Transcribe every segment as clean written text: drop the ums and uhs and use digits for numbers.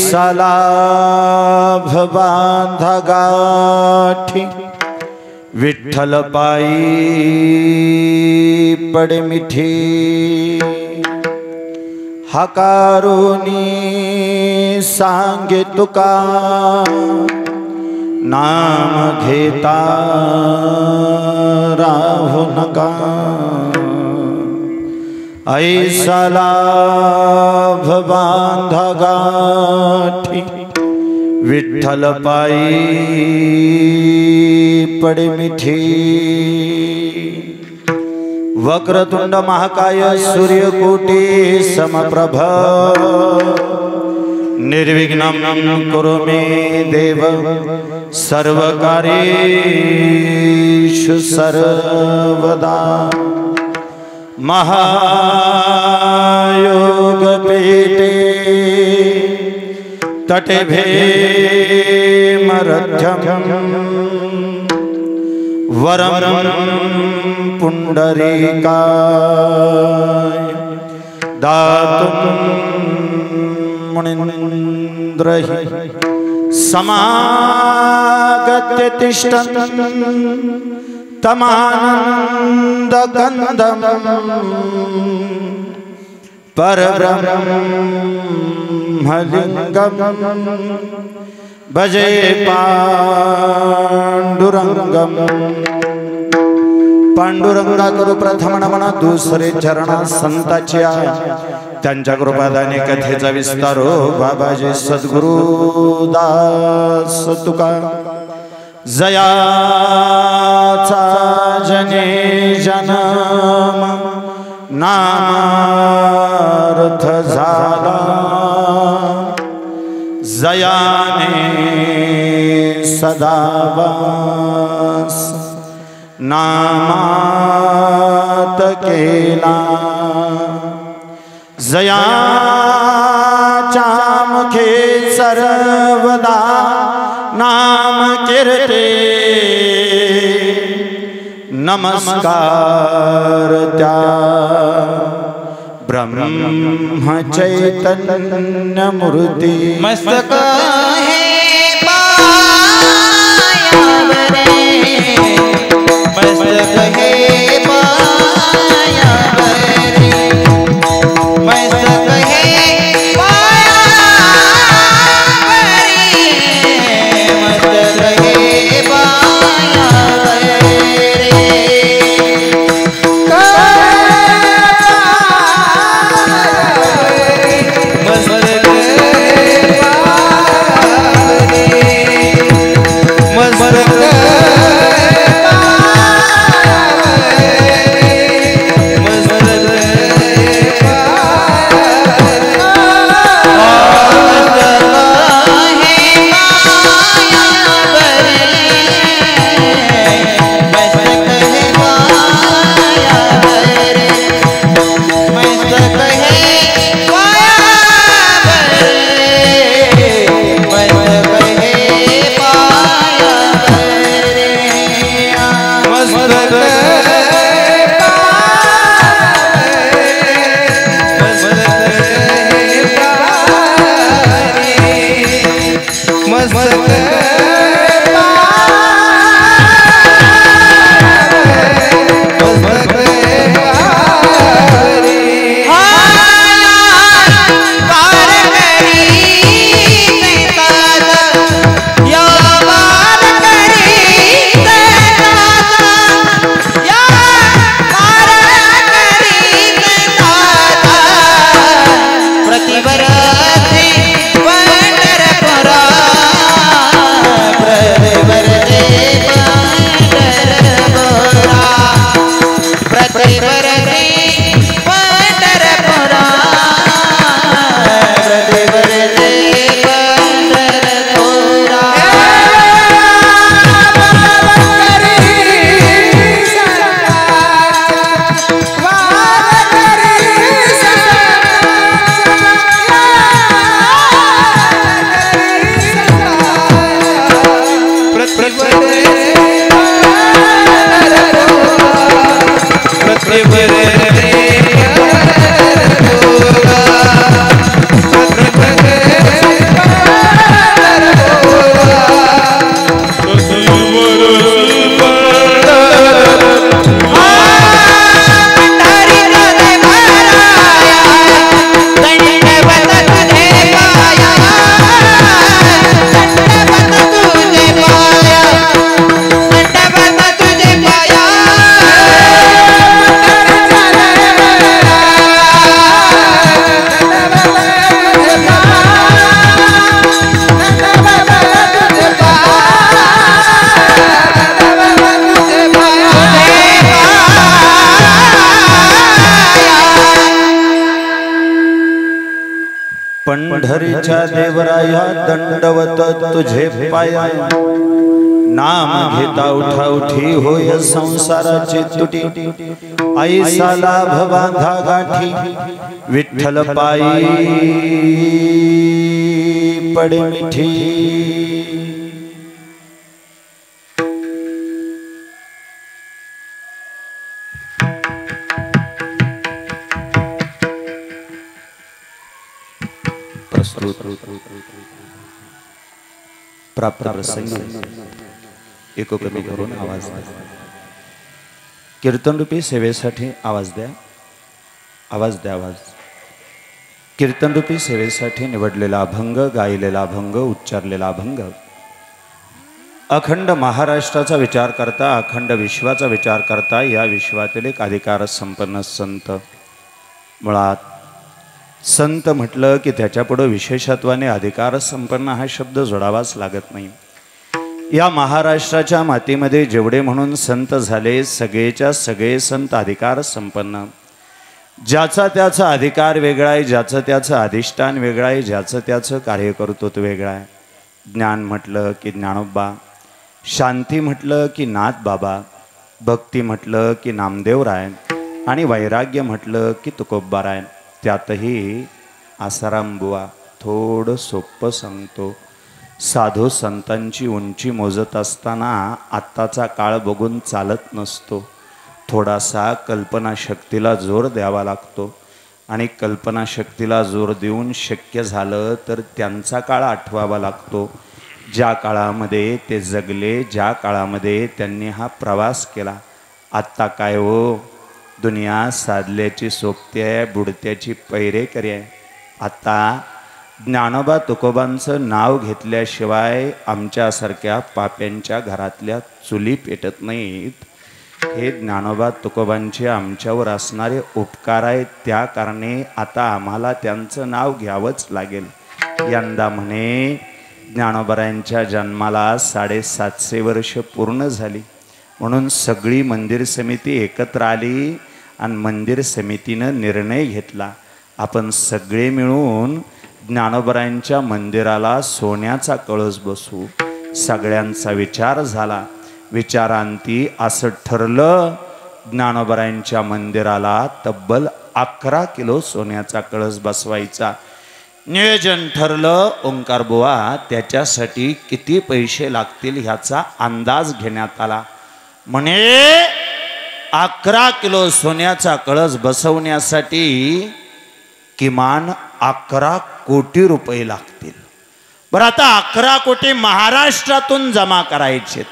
ऐसा लाभ बांधा गाठी विठ्ठल पायी पडे मिठी हकारुनी सांगे तुका नाम घेता राहू नका ऐसा लाभ बांधा गाठी विठ्ठल पायी पडे मिठी वक्रतुंड महाकाय सूर्यकोटि समप्रभ निर्विघ्नं कुरु मे देव सर्वकार्येषु सर्वदा महायोग पीठे तटे भेमरथ्यं वरं पुंडरीकाय दातुं मुनीन्द्रहि समागत्य तिष्ठन् तमानन्दकन्दं परब्रह्मलिङ्गं भजे पांडुरंगम पांडुरंगा करू प्रथम नमन दुसरे चरण संताच्या त्यांच्या कृपादाने कथेचा विस्तार बाबाजी सद्गुरु दास तुका जयाचा जने जन्म नामार्थ झाला जयाने सदावास नामात केला जयाच्या मुखे सर्वदा नाम कीर्ते नमस्कार त्या ब्रह्म चैतन्य मूर्ति मस्तक है पायावरे मस्तक है पायावरे मस्तक है पायावरे मस्तक है विठ्ठलच्या देवराया दंडवत तुझे पाया नाम घेता उठा उठी होय संसाराची तुटी ऐसा लाभ बांधा गाठी विठ्ठल पायी पडे मिठी प्राप्त प्रसंग एको कमी करून आवाज द्या. कीर्तन रूपी सेवेसाठी आवाज द्या. आवाज द्या. आवाज. कीर्तन रूपी सेवेसाठी निवडलेला अभंग, गायलेला अभंग, उच्चारलेला अभंग अखंड महाराष्ट्राचा विचार करता, अखंड विश्वाचा विचार करता या विश्वातील एक अधिकार संपन्न संत. मुळात संत म्हटलं की त्याच्यापुढं विशेषत्वाने अधिकार संपन्न हा शब्द जोडावाच लागत नाही. या महाराष्ट्राच्या मातीमध्ये जेवढे म्हणून संत झाले सगळेच्या सगळे संत अधिकार संपन्न. ज्याचा त्याचा अधिकार वेगळा आहे, ज्याचं त्याचं अधिष्ठान वेगळं आहे, ज्याचं त्याचं कार्यकर्तृत्व वेगळं आहे. ज्ञान म्हटलं की ज्ञानोबा, शांती म्हटलं की नाथ बाबा, भक्ती म्हटलं की नामदेवराय आणि वैराग्य म्हटलं की तुकोबाराय. त्यातही आसाराम बुवा थोडं सोपं सांगतो. साधू संतांची उंची मोजत असताना आत्ताचा काळ बघून चालत नसतो. थोडासा कल्पनाशक्तीला जोर द्यावा लागतो आणि कल्पनाशक्तीला जोर देऊन शक्य झालं तर त्यांचा काळ आठवावा लागतो, ज्या काळामध्ये ते जगले, ज्या काळामध्ये त्यांनी हा प्रवास केला. आत्ता काय हो, दुनिया साधल्याची सोबती आहे, बुडत्याची पैरेकरी आहे. आता ज्ञानोबा तुकोबांचं नाव घेतल्याशिवाय आमच्यासारख्या पाप्यांच्या घरातल्या चुली पेटत नाहीत. हे ज्ञानोबा तुकोबांचे आमच्यावर असणारे उपकार आहेत. त्या कारणे आता आम्हाला त्यांचं नाव घ्यावंच लागेल. यंदा म्हणे ज्ञानोबारायांच्या जन्माला 750 वर्ष पूर्ण झाली, म्हणून सगळी मंदिर समिती एकत्र आली आणि मंदिर समितीनं निर्णय घेतला, आपण सगळे मिळून ज्ञानोबारायांच्या मंदिराला सोन्याचा कळस बसवू. सगळ्यांचा विचार झाला. विचारांती असं ठरलं, ज्ञानोबारायांच्या मंदिराला तब्बल 11 किलो सोन्याचा कळस बसवायचा नियोजन ठरलं. ओंकार बुवा त्याच्यासाठी किती पैसे लागतील ह्याचा अंदाज घेण्यात आला. म्हणे 11 किलो सोन्याचा कळस बसवण्यासाठी किमान 11 कोटी रुपये लागतील. बरं, आता 11 कोटी महाराष्ट्रातून जमा करायचे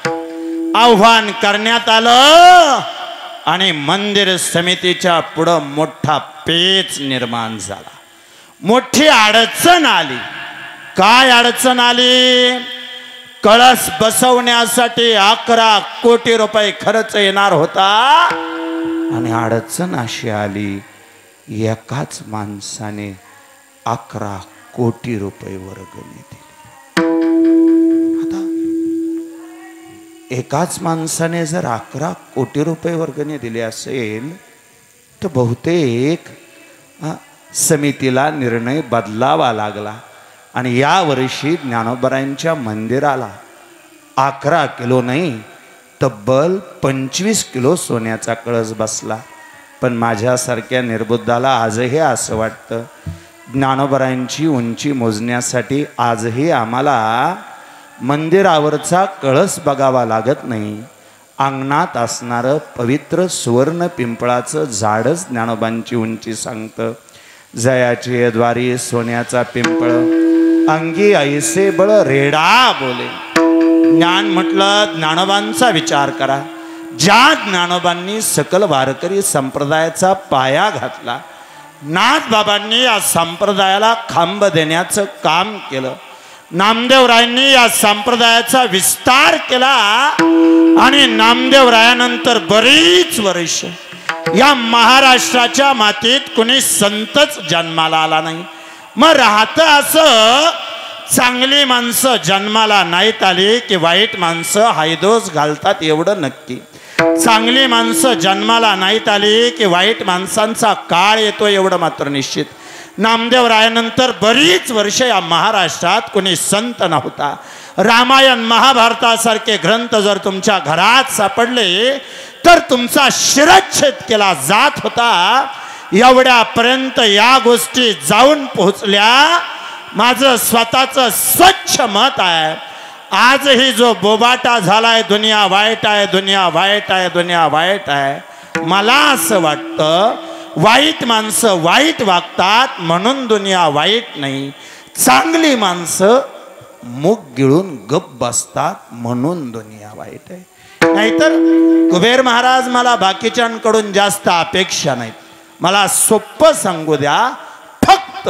आव्हान करण्यात आलं आणि मंदिर समितीच्या पुढं मोठा पेच निर्माण झाला. मोठी अडचण आली. काय अडचण आली? कळस बसवण्यासाठी 11 कोटी रुपये खर्च येणार होता आणि अडचण अशी आली, एकाच माणसाने 11 कोटी रुपये वर्गणी दिली. आता एकाच माणसाने जर 11 कोटी रुपये वर्गणी दिली असेल तर बहुतेक समितीला निर्णय बदलावा लागला आणि या वर्षी ज्ञानोबारायांच्या मंदिराला 11 किलो नाही, तब्बल 25 किलो सोन्याचा कळस बसला. पण माझ्यासारख्या निर्बुद्धाला आजही असं वाटतं, ज्ञानोबारायांची उंची मोजण्यासाठी आजही आम्हाला मंदिरावरचा कळस बघावा लागत नाही. अंगणात असणारं पवित्र सुवर्ण पिंपळाचं झाडच ज्ञानोबांची उंची सांगतं. जयाची द्वारी सोन्याचा पिंपळ अंगी ऐसे बळ रेडा बोले. ज्ञान म्हटलं ज्ञानोबांचा विचार करा. ज्या ज्ञानोबांनी सकल वारकरी संप्रदायाचा पाया घातला, नाथ बाबांनी या संप्रदायाला खांब देण्याचं काम केलं, नामदेवरायांनी या संप्रदायाचा विस्तार केला आणि नामदेवरायानंतर बरीच वर्ष या महाराष्ट्राच्या मातीत कुणी संतच जन्माला आला नाही. मग राहतं असं, चांगली माणसं जन्माला नाहीत आली की वाईट माणसं हायदोस घालतात एवढं नक्की. चांगली माणसं जन्माला नाहीत आली की वाईट माणसांचा काळ येतो एवढं मात्र निश्चित. नामदेवरायानंतर बरीच वर्ष या महाराष्ट्रात कोणी संत नव्हता. रामायण महाभारतासारखे ग्रंथ जर तुमच्या घरात सापडले तर तुमचा शिरच्छेद केला जात होता. एवढ्यापर्यंत या गोष्टी जाऊन पोहोचल्या. माझं स्वतःचं स्वच्छ मत आहे. आजही जो बोबाटा झालाय दुनिया वाईट आहे, दुनिया वाईट आहे, दुनिया वाईट आहे, मला असं वाटतं वाईट माणसं वाईट वागतात म्हणून दुनिया वाईट नाही. चांगली माणसं मुख गिळून गप्प बसतात म्हणून दुनिया वाईट आहे. नाहीतर कुबेर महाराज मला बाकीच्यांकडून जास्त अपेक्षा नाहीत. मला सोपं सांगू द्या, फक्त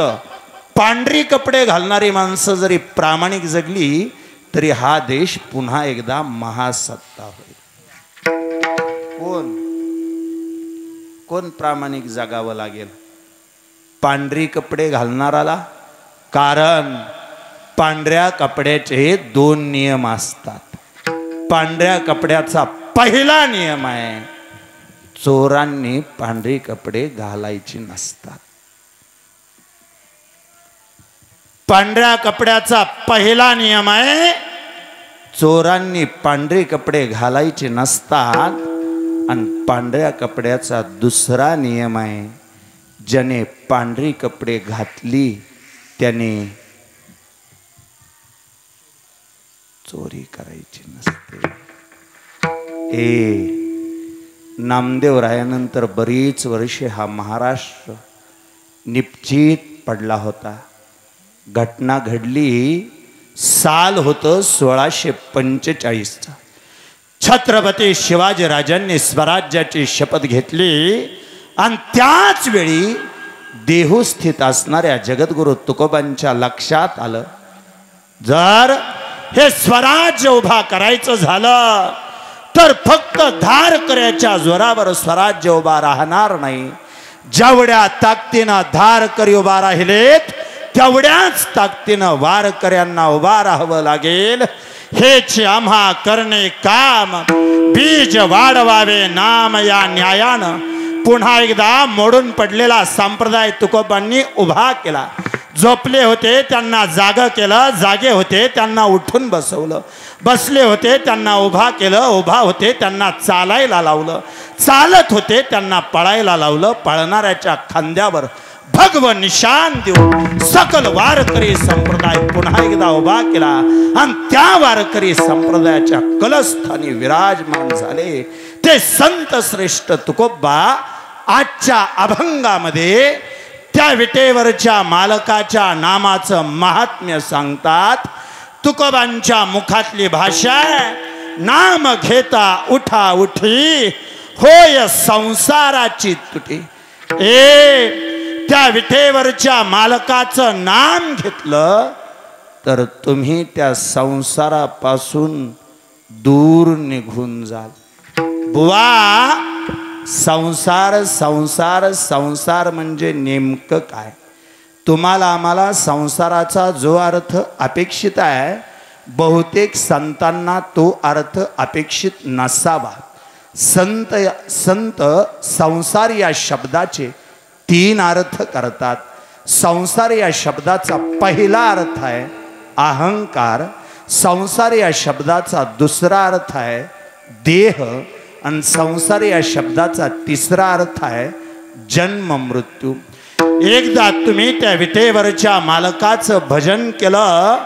पांढरी कपडे घालणारी माणसं जरी प्रामाणिक जगली तरी हा देश पुन्हा एकदा महासत्ता होईल. कोण प्रामाणिक जगावं लागेल? पांढरी कपडे घालणाराला. कारण पांढऱ्या कपड्याचे 2 नियम असतात. पांढऱ्या कपड्याचा पहिला नियम आहे, चोरांनी पांढरी कपडे घालायची नसतात. पांढऱ्या कपड्याचा पहिला नियम आहे, चोरांनी पांढरे कपडे घालायचे नसतात. आणि पांढऱ्या कपड्याचा दुसरा नियम आहे, ज्याने पांढरी कपडे घातली त्याने चोरी करायची नसते. नामदेवरायानंतर बरीच वर्षे हा महाराष्ट्र निपचित पडला होता. घटना घडली, साल होतं 1645. छत्रपती शिवाजी राजांनी स्वराज्याची शपथ घेतली आणि त्याच वेळी देहूस्थित असणाऱ्या जगद्गुरु तुकोबांच्या लक्षात आलं, जर हे स्वराज्य उभा करायचं झालं तर फक्त धारकऱ्याच्या जोरावर स्वराज्य उभा राहणार नाही. जेवढ्या ताकदीनं धारकरी उभा राहिलेत तेवढ्याच ताकदीनं वारकऱ्यांना उभा राहावं लागेल. हेच आम्हा करणे काम, बीज वाढवावे नाम या न्यायानं. पुन्हा एकदा मोडून पडलेला संप्रदाय तुकोबांनी उभा केला. झोपले होते त्यांना जागं केलं, जागे होते त्यांना उठून बसवलं, बसले होते त्यांना उभा केलं, उभा होते त्यांना चालायला लावलं, चालत होते त्यांना पळायला लावलं. पळणाऱ्याच्या खांद्यावर भगव निशान देऊन सकल वारकरी संप्रदाय पुन्हा एकदा उभा केला आणि त्या वारकरी संप्रदायाच्या कलस्थानी विराजमान झाले ते संत श्रेष्ठ तुकोबा. आजच्या अभंगामध्ये त्या विटेवरच्या मालकाच्या नामाचं महात्म्य सांगतात. तुकोबांच्या मुखातली भाषा, नाम घेता उठा उठी होय संसाराची तुटी. त्या विठेवरच्या मालकाचं नाम घेतलं तर तुम्ही त्या संसारापासून दूर निघून जाल. बुवा, संसार संसार संसार म्हणजे नेमकं काय? तुम्हाला आम्हाला संसाराचा जो अर्थ अपेक्षित आहे, बहुतेक संतांना तो अर्थ अपेक्षित नसावा. संत संसार या शब्दाचे 3 अर्थ करतात. संसार या शब्दाचा पहिला अर्थ आहे अहंकार. संसार या शब्दाचा दुसरा अर्थ आहे देह. आणि संसार या शब्दाचा तिसरा अर्थ आहे जन्म मृत्यू. एकदा तुम्ही त्या विटेवरच्या मालकाचं भजन केलं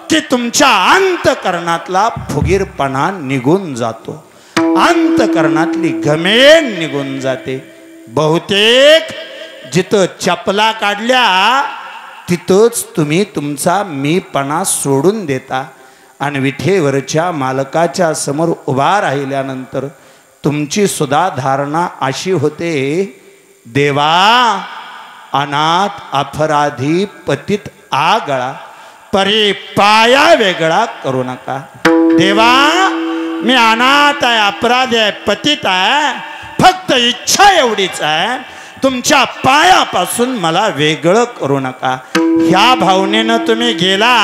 की तुमच्या अंतकरणातला फुगीरपणा निघून जातो, अंतकरणातली घमेण निघून जाते. बहुतेक जिथं चपला काढल्या तिथंच तुम्ही तुमचा मीपणा सोडून देता आणि विठेवरच्या मालकाच्या समोर उभा राहिल्यानंतर तुमची सुद्धा धारणा अशी होते, देवा अनाथ अपराधी पतित आगळा परी पाया वेगळा करू नका. देवा मी अनाथ आहे, अपराधी आहे, पतित आहे, फक्त इच्छा एवढीच आहे तुमच्या पायापासून मला वेगळं करू नका. ह्या भावनेनं तुम्ही गेला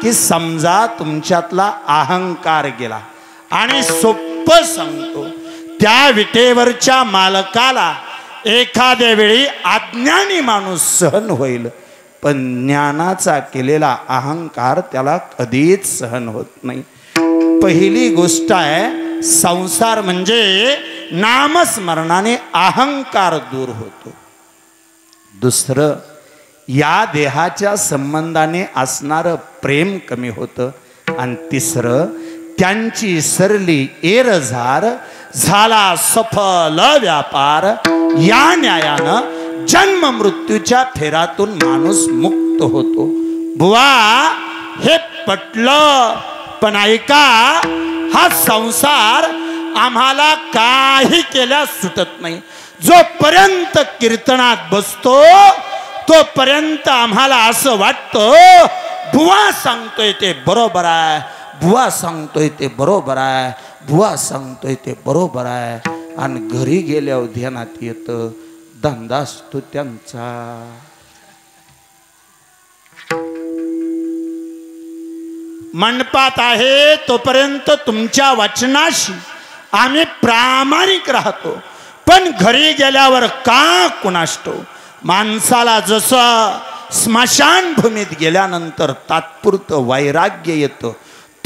की समजा तुमच्यातला अहंकार गेला. आणि सोपं सांगतो, त्या विटेवरच्या मालकाला एखाद्या वेळी अज्ञानी माणूस सहन होईल, पण ज्ञानाचा केलेला अहंकार त्याला कधीच सहन होत नाही. पहिली गोष्ट आहे, संसार म्हणजे नामस्मरणाने अहंकार दूर होतो. दुसरं, या देहाच्या संबंधाने असणारं प्रेम कमी होतं. आणि तिसरं, त्यांची सरली एरझार झाला सफल व्यापार. या न्यायानं जन्म मृत्यूच्या फेरातून माणूस मुक्त होतो. बुवा, हे पटलं, पण ऐका, हा संसार आम्हाला काही केल्यास सुटत नाही. जोपर्यंत कीर्तनात बसतो तोपर्यंत आम्हाला असं वाटतं, बुवा सांगतोय ते बरोबर आहे, बुवा सांगतोय ते बरोबर आहे, बुवा सांगतोय ते बरोबर आहे. आणि घरी गेल्यावर ध्यानात येतं, धंदा असतो त्यांचा. मंडपात आहे तोपर्यंत तुमच्या वचनाशी आम्ही प्रामाणिक राहतो, पण घरी गेल्यावर का कुणाष्टो. माणसाला जसं स्मशानभूमीत गेल्यानंतर तात्पुरतं वैराग्य येतं,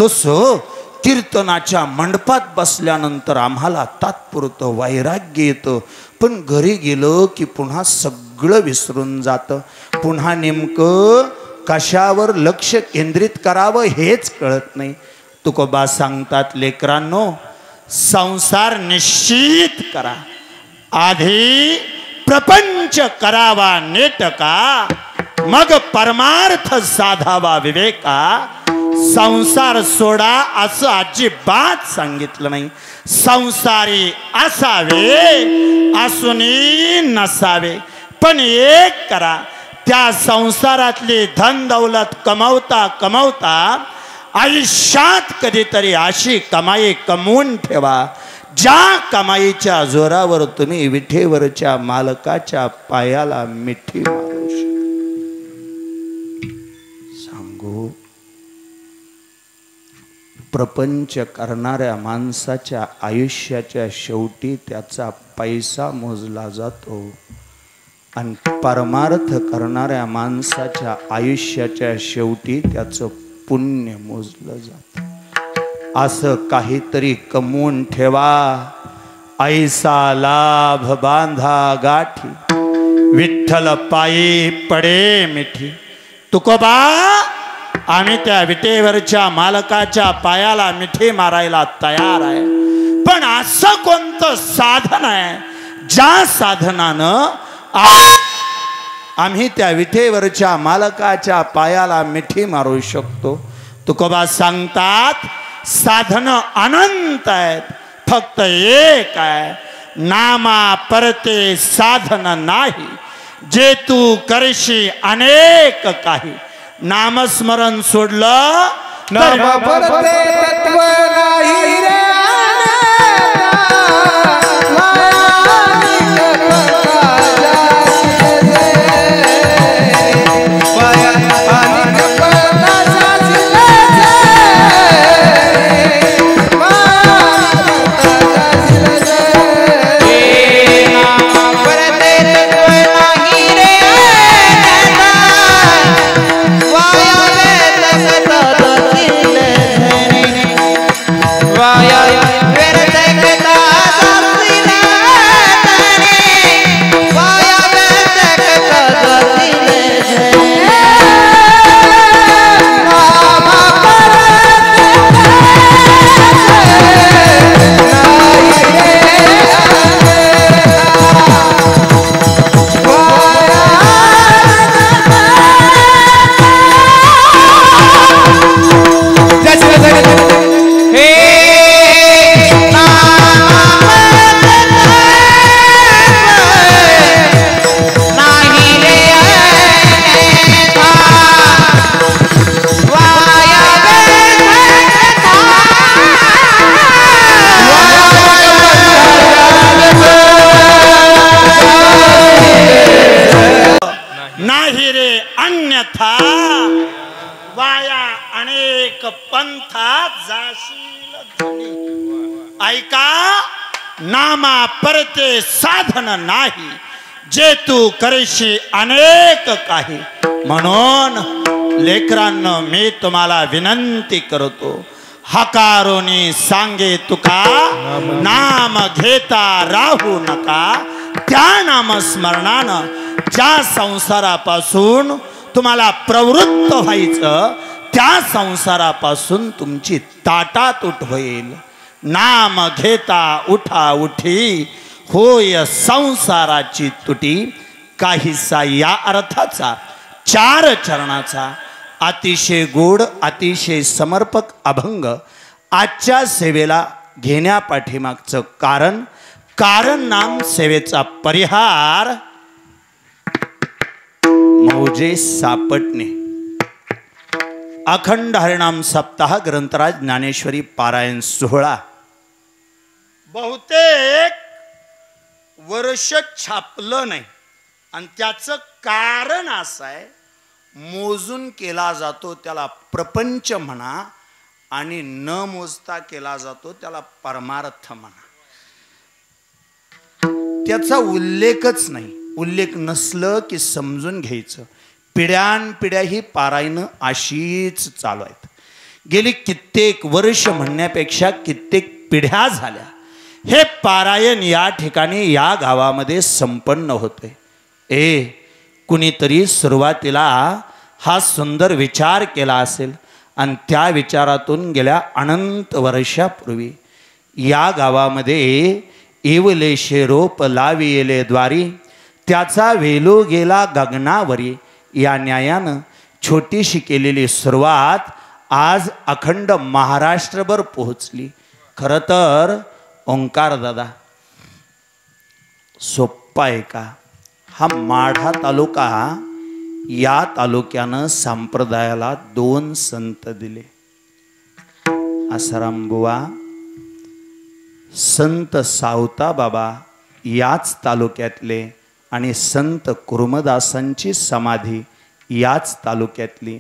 तसं कीर्तनाच्या मंडपात बसल्यानंतर आम्हाला तात्पुरतं वैराग्य येतं. पण घरी गेलं की पुन्हा सगळं विसरून जातं. पुन्हा नेमकं कशावर लक्ष केंद्रित करावं हेच कळत नाही. तुकोबा सांगतात, लेकरांनो, संसार निश्चित करा, आधी प्रपंच करावा नेटका, मग परमार्थ साधावा विवेका. संसार सोडा असं अजिबात सांगितलं नाही. संसारी असावे असूनही नसावे, पण एक करा. त्या संसारातली धन दौलत कमवता कमवता आयुष्यात कधीतरी अशी कमाई कमवून ठेवा, ज्या कमाईच्या जोरावर तुम्ही विठेवरच्या मालकाच्या पायाला मिठी मारू शकता. सांगू, प्रपंच करणाऱ्या माणसाच्या आयुष्याच्या शेवटी त्याचा पैसा मोजला जातो, आणि परमार्थ करणाऱ्या माणसाच्या आयुष्याच्या शेवटी त्याचं पुण्य मोजलं जातं. असं काहीतरी कमवून ठेवा. ऐसा लाभ बांधा गाठी, विठ्ठल पायी पडे मिठी. तुकोबा, आम्ही त्या विटेवरच्या मालकाच्या पायाला मिठी मारायला तयार आहे, पण असं कोणतं साधन आहे ज्या साधनानं आम्ही त्या विठेवरच्या मालकाच्या पायाला मिठी मारू शकतो. तुकोबा सांगतात, साधन अनंत आहेत, फक्त एक आहे, नामा परते साधन नाही, जे तू करशी अनेक काही. नामस्मरण सोडलं नाम परते तत्व नाही रे. ऐका, नामा परते साधन नाही, जे तू करशी अनेक काही. म्हणून लेकरांनो मी तुम्हाला विनंती करतो, हकारोनी सांगे तुका, नाम घेता राहू नका. त्या नामस्मरणानं ज्या संसारापासून तुम्हाला प्रवृत्त व्हायचं, त्या संसारापासून तुमची ताटातूट होईल. नाम घेता उठा उठी, होय संसाराची तुटी. काहीसा या अर्थाचा 4 चरणाचा अतिशय गोड अतिशय समर्पक अभंग आजच्या सेवेला घेण्यापाठीमागचं कारण नाम सेवेचा परिहार मौजे सापटणे. अखंड हरिनाम सप्ताह ग्रंथराज ज्ञानेश्वरी पारायण सोहळा बहुतेक वर्ष छापलं नाही आणि त्याचं कारण असं आहे, मोजून केला जातो त्याला प्रपंच म्हणा आणि न मोजता केला जातो त्याला परमार्थ म्हणा. त्याचा उल्लेखच नाही. उल्लेख नसलं की समजून घ्यायचं. पिढ्यानपिढ्या ही पारायण अशीच चालू आहेत. गेली कित्येक वर्ष म्हणण्यापेक्षा कित्येक पिढ्या झाल्या हे पारायण या ठिकाणी या गावामध्ये संपन्न होते. कुणीतरी सुरुवातीला हा सुंदर विचार केला असेल आणि त्या विचारातून गेल्या अनंत वर्षापूर्वी या गावामध्ये येवलेशे रोप लाविले द्वारी, त्याचा वेलो गेला गगनावरी या न्यायानं छोटीशी केलेली सुरुवात आज अखंड महाराष्ट्रभर पोहोचली. खरं तर ओंकार दादा सोप्पा आहे का? हा माढा तालुका, या तालुक्यानं संप्रदायाला 2 संत दिले. आसाराम बुवा संत सावता बाबा याच तालुक्यातले आणि संत कुर्मदासांची समाधी याच तालुक्यातली.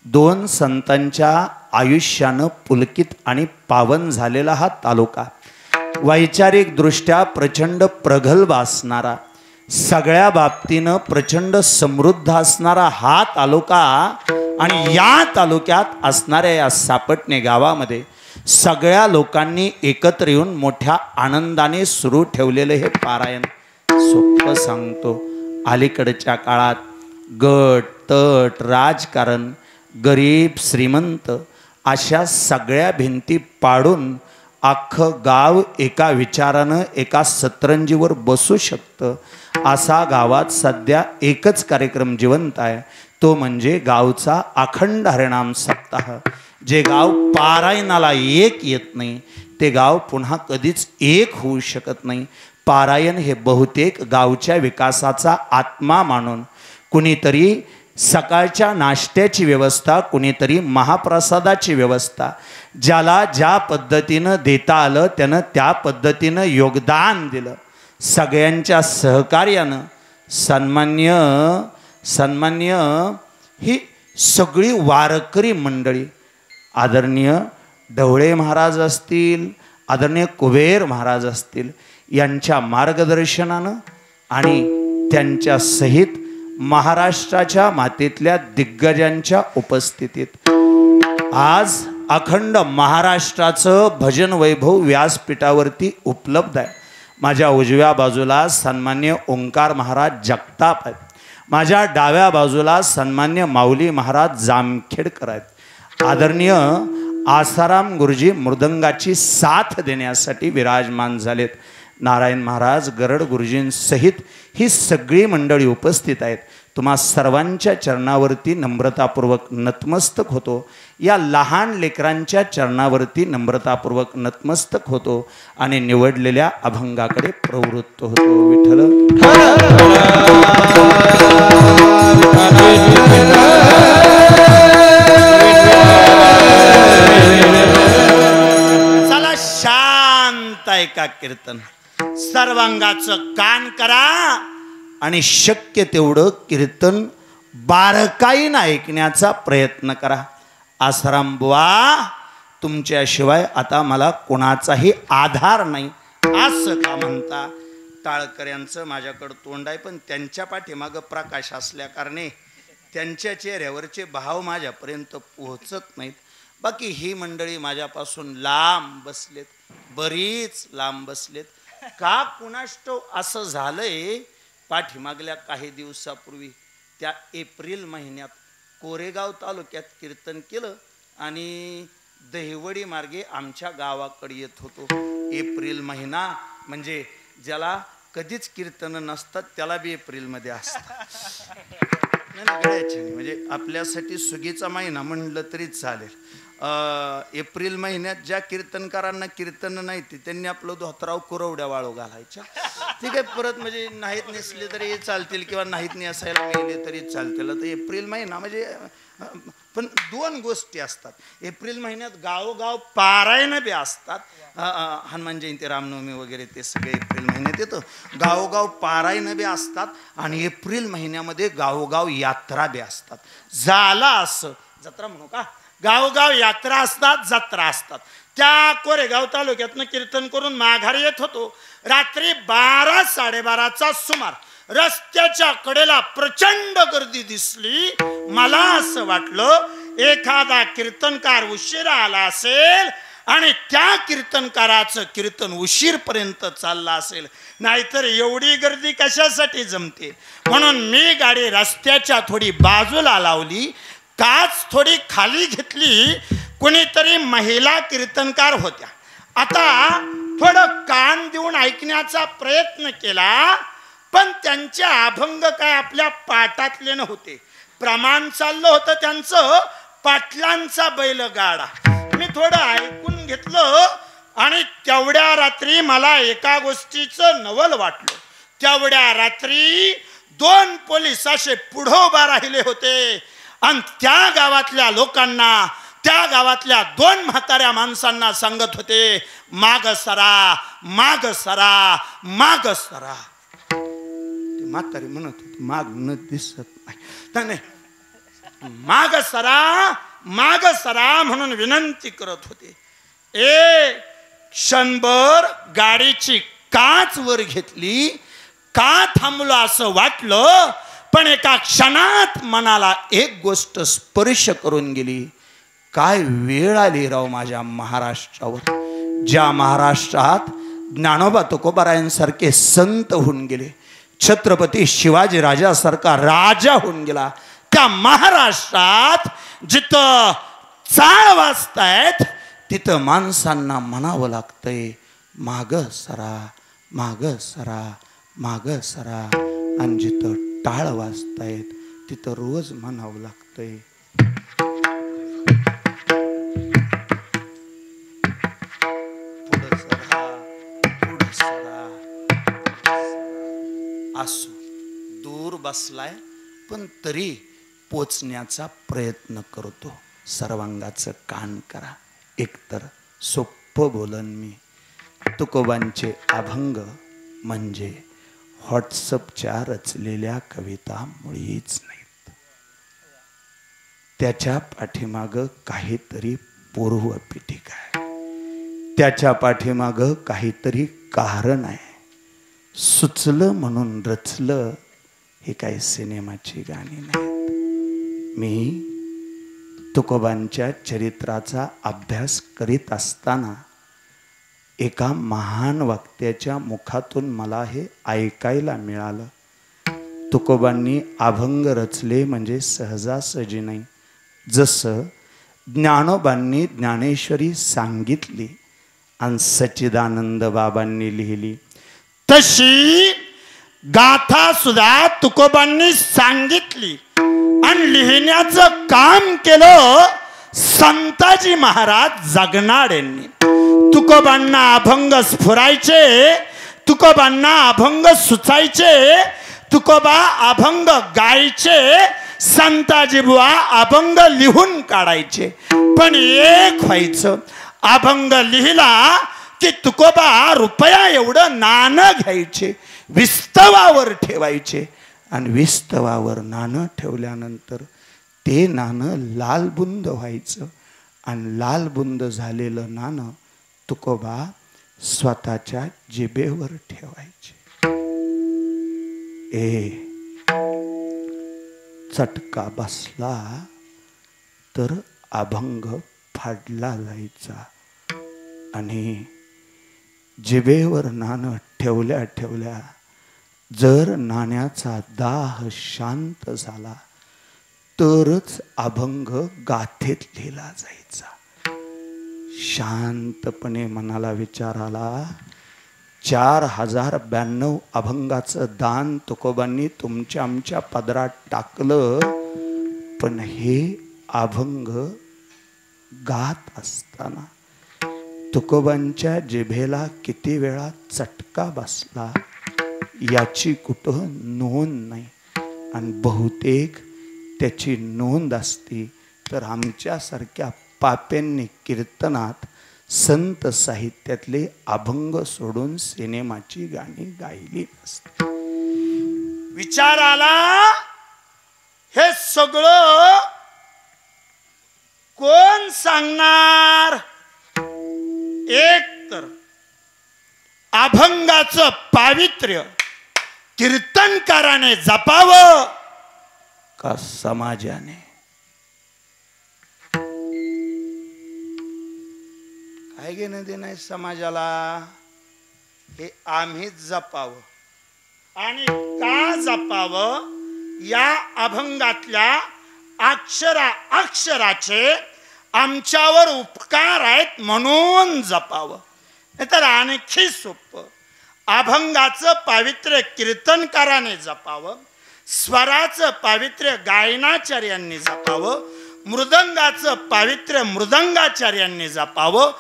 2 संतांच्या आयुष्यानं पुलकित आणि पावन झालेला हा तालुका, वैचारिक दृष्ट्या प्रचंड प्रगल्भ असणारा, सगळ्या बाबतीनं प्रचंड समृद्ध असणारा हा तालुका आणि या तालुक्यात असणाऱ्या या सापटणे गावामध्ये सगळ्या लोकांनी एकत्र येऊन मोठ्या आनंदाने सुरू ठेवलेलं हे पारायण. सोपं सांगतो, अलीकडच्या काळात गट तट राजकारण गरीब श्रीमंत अशा सगळ्या भिंती पाडून अख्खं गाव एका विचारानं एका सतरंजीवर बसू शकतं. असा गावात सध्या एकच कार्यक्रम जिवंत आहे, तो म्हणजे गावचा अखंड हरिनाम सप्ताह. जे गाव पारायणाला एक येत नाही ते गाव पुन्हा कधीच एक होऊ शकत नाही. पारायण हे बहुतेक गावच्या विकासाचा आत्मा मानून कुणीतरी सकाळच्या नाश्त्याची व्यवस्था, कुणीतरी महाप्रसादाची व्यवस्था, ज्याला ज्या पद्धतीनं देता आलं त्यानं त्या पद्धतीनं योगदान दिलं. सगळ्यांच्या सहकार्यानं सन्मान्य ही सगळी वारकरी मंडळी, आदरणीय ढवळे महाराज असतील, आदरणीय कुबेर महाराज असतील, यांच्या मार्गदर्शनानं आणि त्यांच्या सहित महाराष्ट्राच्या मातेतल्या दिग्गजांच्या उपस्थितीत आज अखंड महाराष्ट्राचं भजन वैभव व्यासपीठावरती उपलब्ध आहे. माझ्या उजव्या बाजूला सन्मान्य ओंकार महाराज जगताप आहेत, माझ्या डाव्या बाजूला सन्मान्य माऊली महाराज जामखेडकर आहेत, आदरणीय आसाराम गुरुजी मृदंगाची साथ देण्यासाठी विराजमान झालेत, नारायण महाराज गरड गुरुजींसहित ही सगळी मंडळी उपस्थित आहेत. तुम्हा सर्वांच्या चरणावरती नम्रतापूर्वक नतमस्तक होतो. या लहान लेकरांच्या चरणावरती नम्रतापूर्वक नतमस्तक होतो आणि निवडलेल्या अभंगाकडे प्रवृत्त होतो. विठ्ठल चला शांत ऐका कीर्तन, सर्वांगाचं कान करा आणि शक्य तेवढं कीर्तन बारकाईनं ऐकण्याचा प्रयत्न करा. आसाराम बुवा तुमच्याशिवाय आता मला कोणाचाही आधार नाही असं का म्हणता? टाळकऱ्यांचं माझ्याकडं तोंड आहे, पण त्यांच्या पाठीमागं प्रकाश असल्या कारणे त्यांच्या चेहऱ्यावरचे भाव माझ्यापर्यंत पोहोचत नाहीत. बाकी ही मंडळी माझ्यापासून लांब बसलेत, बरीच लांब बसलेत. का कुणाष्टव असं झालंय? पाठीमागल्या काही दिवसापूर्वी त्या एप्रिल महिन्यात कोरेगाव तालुक्यात कीर्तन केलं आणि दहिवडी मार्गे आमच्या गावाकडे येत होतो. एप्रिल महिना म्हणजे ज्याला कधीच कीर्तन नसतात त्याला बी एप्रिलमध्ये असतात. म्हणजे आपल्यासाठी सुगीचा महिना म्हणलं तरी चालेल. एप्रिल महिन्यात ज्या कीर्तनकारांना कीर्तन नाही ते त्यांनी आपलं धोतराव कुरवड्या वाळू घालायच्या. ठीक आहे, परत म्हणजे नाहीत नेसले तरी चालतील किंवा नाहीत नेसायला मिळले तरी चालतील. तर एप्रिल महिना म्हणजे पण दोन गोष्टी असतात. एप्रिल महिन्यात गावोगाव पारायण बी असतात. हनुमान जयंती, रामनवमी वगैरे ते सगळे एप्रिल महिन्यात येतं. गावोगाव पारायण बी असतात आणि एप्रिल महिन्यामध्ये गावोगाव यात्रा बी असतात. झाला असं, जत्रा म्हणू का, गावोगाव यात्रा असतात, जत्रा असतात. त्या कोरेगाव तालुक्यातनं कीर्तन करून माघारी येत होतो. रात्री 12-12:30चा सुमार रस्त्याच्या कडेला प्रचंड गर्दी दिसली. मला असं वाटलं एखादा कीर्तनकार उशिरा आला असेल आणि त्या कीर्तनकाराचं कीर्तन उशीरपर्यंत चाललं असेल, नाहीतर एवढी गर्दी कशासाठी जमते. म्हणून मी गाडी रस्त्याच्या थोडी बाजूला लावली, काच थोडी खाली घेतली. कुणीतरी महिला कीर्तनकार होत्या. आता थोडं कान देऊन ऐकण्याचा प्रयत्न केला, पण त्यांचे अभंग काय आपल्या पाटातले नव्हते. प्रमाण चाललं होतं त्यांचं पाटलांचा बैलगाडा. मी थोडं ऐकून घेतलं आणि तेवढ्या रात्री मला एका गोष्टीचं नवल वाटलं. तेवढ्या रात्री 2 पोलीस असे पुढं उभा राहिले होते आणि त्या गावातल्या लोकांना, त्या गावातल्या 2 म्हाताऱ्या माणसांना सांगत होते, माग सरा, माग सरा, माग सरा. ते म्हातारी म्हणत होते, माग न दिसत नाही, माग सरा, माग सरा म्हणून विनंती करत होते. क्षणभर गाडीची काच वर घेतली. का थांबलो असं वाटलं, पण एका क्षणात मनाला एक गोष्ट स्पर्श करून गेली. काय वेळ आली राव माझ्या महाराष्ट्रावर, ज्या महाराष्ट्रात ज्ञानोबा तुकोबारायांसारखे संत होऊन गेले, छत्रपती शिवाजी राजासारखा राजा होऊन गेला. त्या महाराष्ट्रात जिथं चाळ वाजतायत तिथं माणसांना म्हणावं लागतंय, माग सरा, माग सरा, माग सरा. आणि जिथं टाळ वाजतायत तिथं रोज म्हणावं लागतंय, पुढं सरा, पुढं सरा. असो, दूर बसलाय पण तरी पोचण्याचा प्रयत्न करतो. सर्वांगाचं कान करा. एकतर सोप्पं बोलन मी. तुकोबांचे अभंग म्हणजे व्हॉट्सअपच्या रचलेल्या कविता मुळीच नाहीत. त्याच्या पाठीमागं काहीतरी पूर्वपीठिका आहे, त्याच्या पाठीमागं काहीतरी कारण आहे. सुचलं म्हणून रचलं हे काही सिनेमाची गाणी नाहीत. मी तुकोबांच्या चरित्राचा अभ्यास करीत असताना एका महान वक्त्याच्या मुखातून मला हे ऐकायला मिळालं. तुकोबांनी अभंग रचले म्हणजे सहजासहजी नाही. जसं ज्ञानोबांनी ज्ञानेश्वरी सांगितली आणि सच्चिदानंद बाबांनी लिहिली, तशी गाथा सुद्धा तुकोबांनी सांगितली आणि लिहिण्याचं काम केलं संताजी महाराज जगनाडेंनी. तुकोबांना अभंग स्फुरायचे, तुकोबांना अभंग सुचायचे, तुकोबा अभंग गायचे, संताजी बुवा अभंग लिहून काढायचे. पण एक व्हायचं, अभंग लिहिला की तुकोबा रुपया एवढं नाणं घ्यायचे, विस्तवावर ठेवायचे आणि विस्तवावर नाणं ठेवल्यानंतर ते नाणं लालबुंद व्हायचं आणि लालबुंद झालेलं नाणं तुकोबा स्वतःच्या जिभेवर ठेवायचे. चटका बसला तर अभंग फाडला जायचा आणि जिभेवर नाणं ठेवल्या ठेवल्या जर नाण्याचा दाह शांत झाला तरच अभंग गाथेत लिहिला जायचा. शांतपणे मनाला विचार आला, 4092 अभंगाचं दान तुकोबांनी तुमच्या आमच्या पदरात टाकलं, पण हे अभंग गात असताना तुकोबांच्या जिभेला किती वेळा चटका बसला याची कुठं नोंद नाही. आणि बहुतेक त्याची नोंद असती तर आमच्यासारख्या पाप्यांनी कीर्तनात संत साहित्यातले अभंग सोडून सिनेमाची गाणी गायली नसती. विचार आला, हे सगळं कोण सांगणार? एक तर अभंगाचं पावित्र्य कीर्तनकाराने जपावं का समाजाने? काय घेणं देणं समाजाला? हे आम्हीच जपावं. आणि का जपावं? या अभंगातल्या अक्षराचे आमच्यावर उपकार आहेत म्हणून जपावं. नाहीतर आणखी सोपं, अभंगाचं पावित्र्य कीर्तनकाराने जपावं, स्वराचं पावित्र्य गायनाचार्यांनी जपावं, मृदंगाचं पावित्र्य मृदंगाचार्यांनी जपावं.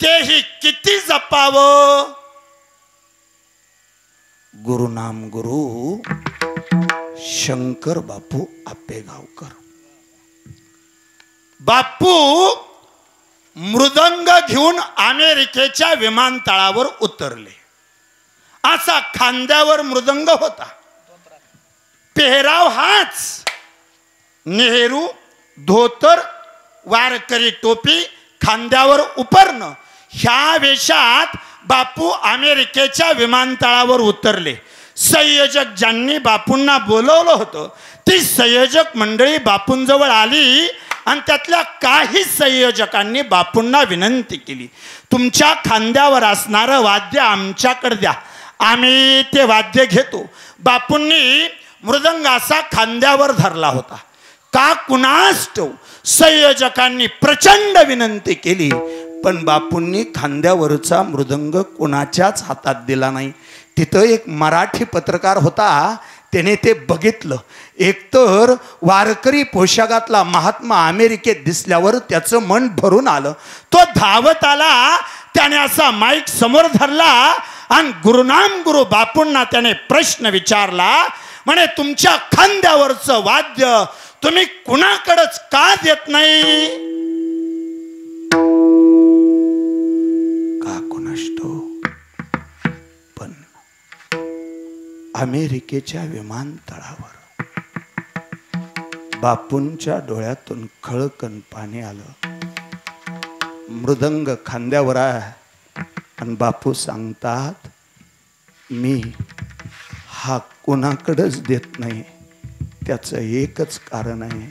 तेही किती जपावं? गुरुनाम गुरु शंकर बापू आपेगावकर. बापू मृदंग घेऊन अमेरिकेच्या विमानतळावर उतरले. असा खांद्यावर मृदंग होता, पेहराव हाच, नेहरू धोतर, वारकरी टोपी, खांद्यावर उपरणं. ह्या वेशात बापू अमेरिकेच्या विमानतळावर उतरले. संयोजक ज्यांनी बापूंना बोलवलं होतं ती संयोजक मंडळी बापूंजवळ आली आणि त्यातल्या काही संयोजकांनी बापूंना विनंती केली, तुमच्या खांद्यावर असणारं वाद्य आमच्याकडे द्या, आम्ही ते वाद्य घेतो. बापूंनी मृदंग असा खांद्यावर धरला होता. का कुणास ठाऊक संयोजकांनी प्रचंड विनंती केली, पण बापूंनी खांद्यावरचा मृदंग कुणाच्याच हातात दिला नाही. तिथं एक मराठी पत्रकार होता, त्याने ते बघितलं. एकतर वारकरी पोशाखातला महात्मा अमेरिकेत दिसल्यावर त्याचं मन भरून आलं. तो धावत आला, त्याने असा माईक समोर धरला आणि गुरुनाम गुरु बापूंना त्याने प्रश्न विचारला, म्हणे तुमच्या खांद्यावरचं वाद्य तुम्ही कुणाकडेच का देत नाही? का कुणाष्टो, पण अमेरिकेच्या विमानतळावर बापूंच्या डोळ्यातून खळकन पाणी आलं. मृदंग खांद्यावर आहे आणि बापू सांगतात, मी हा कुणाकडेच देत नाही. त्याचं एकच कारण आहे,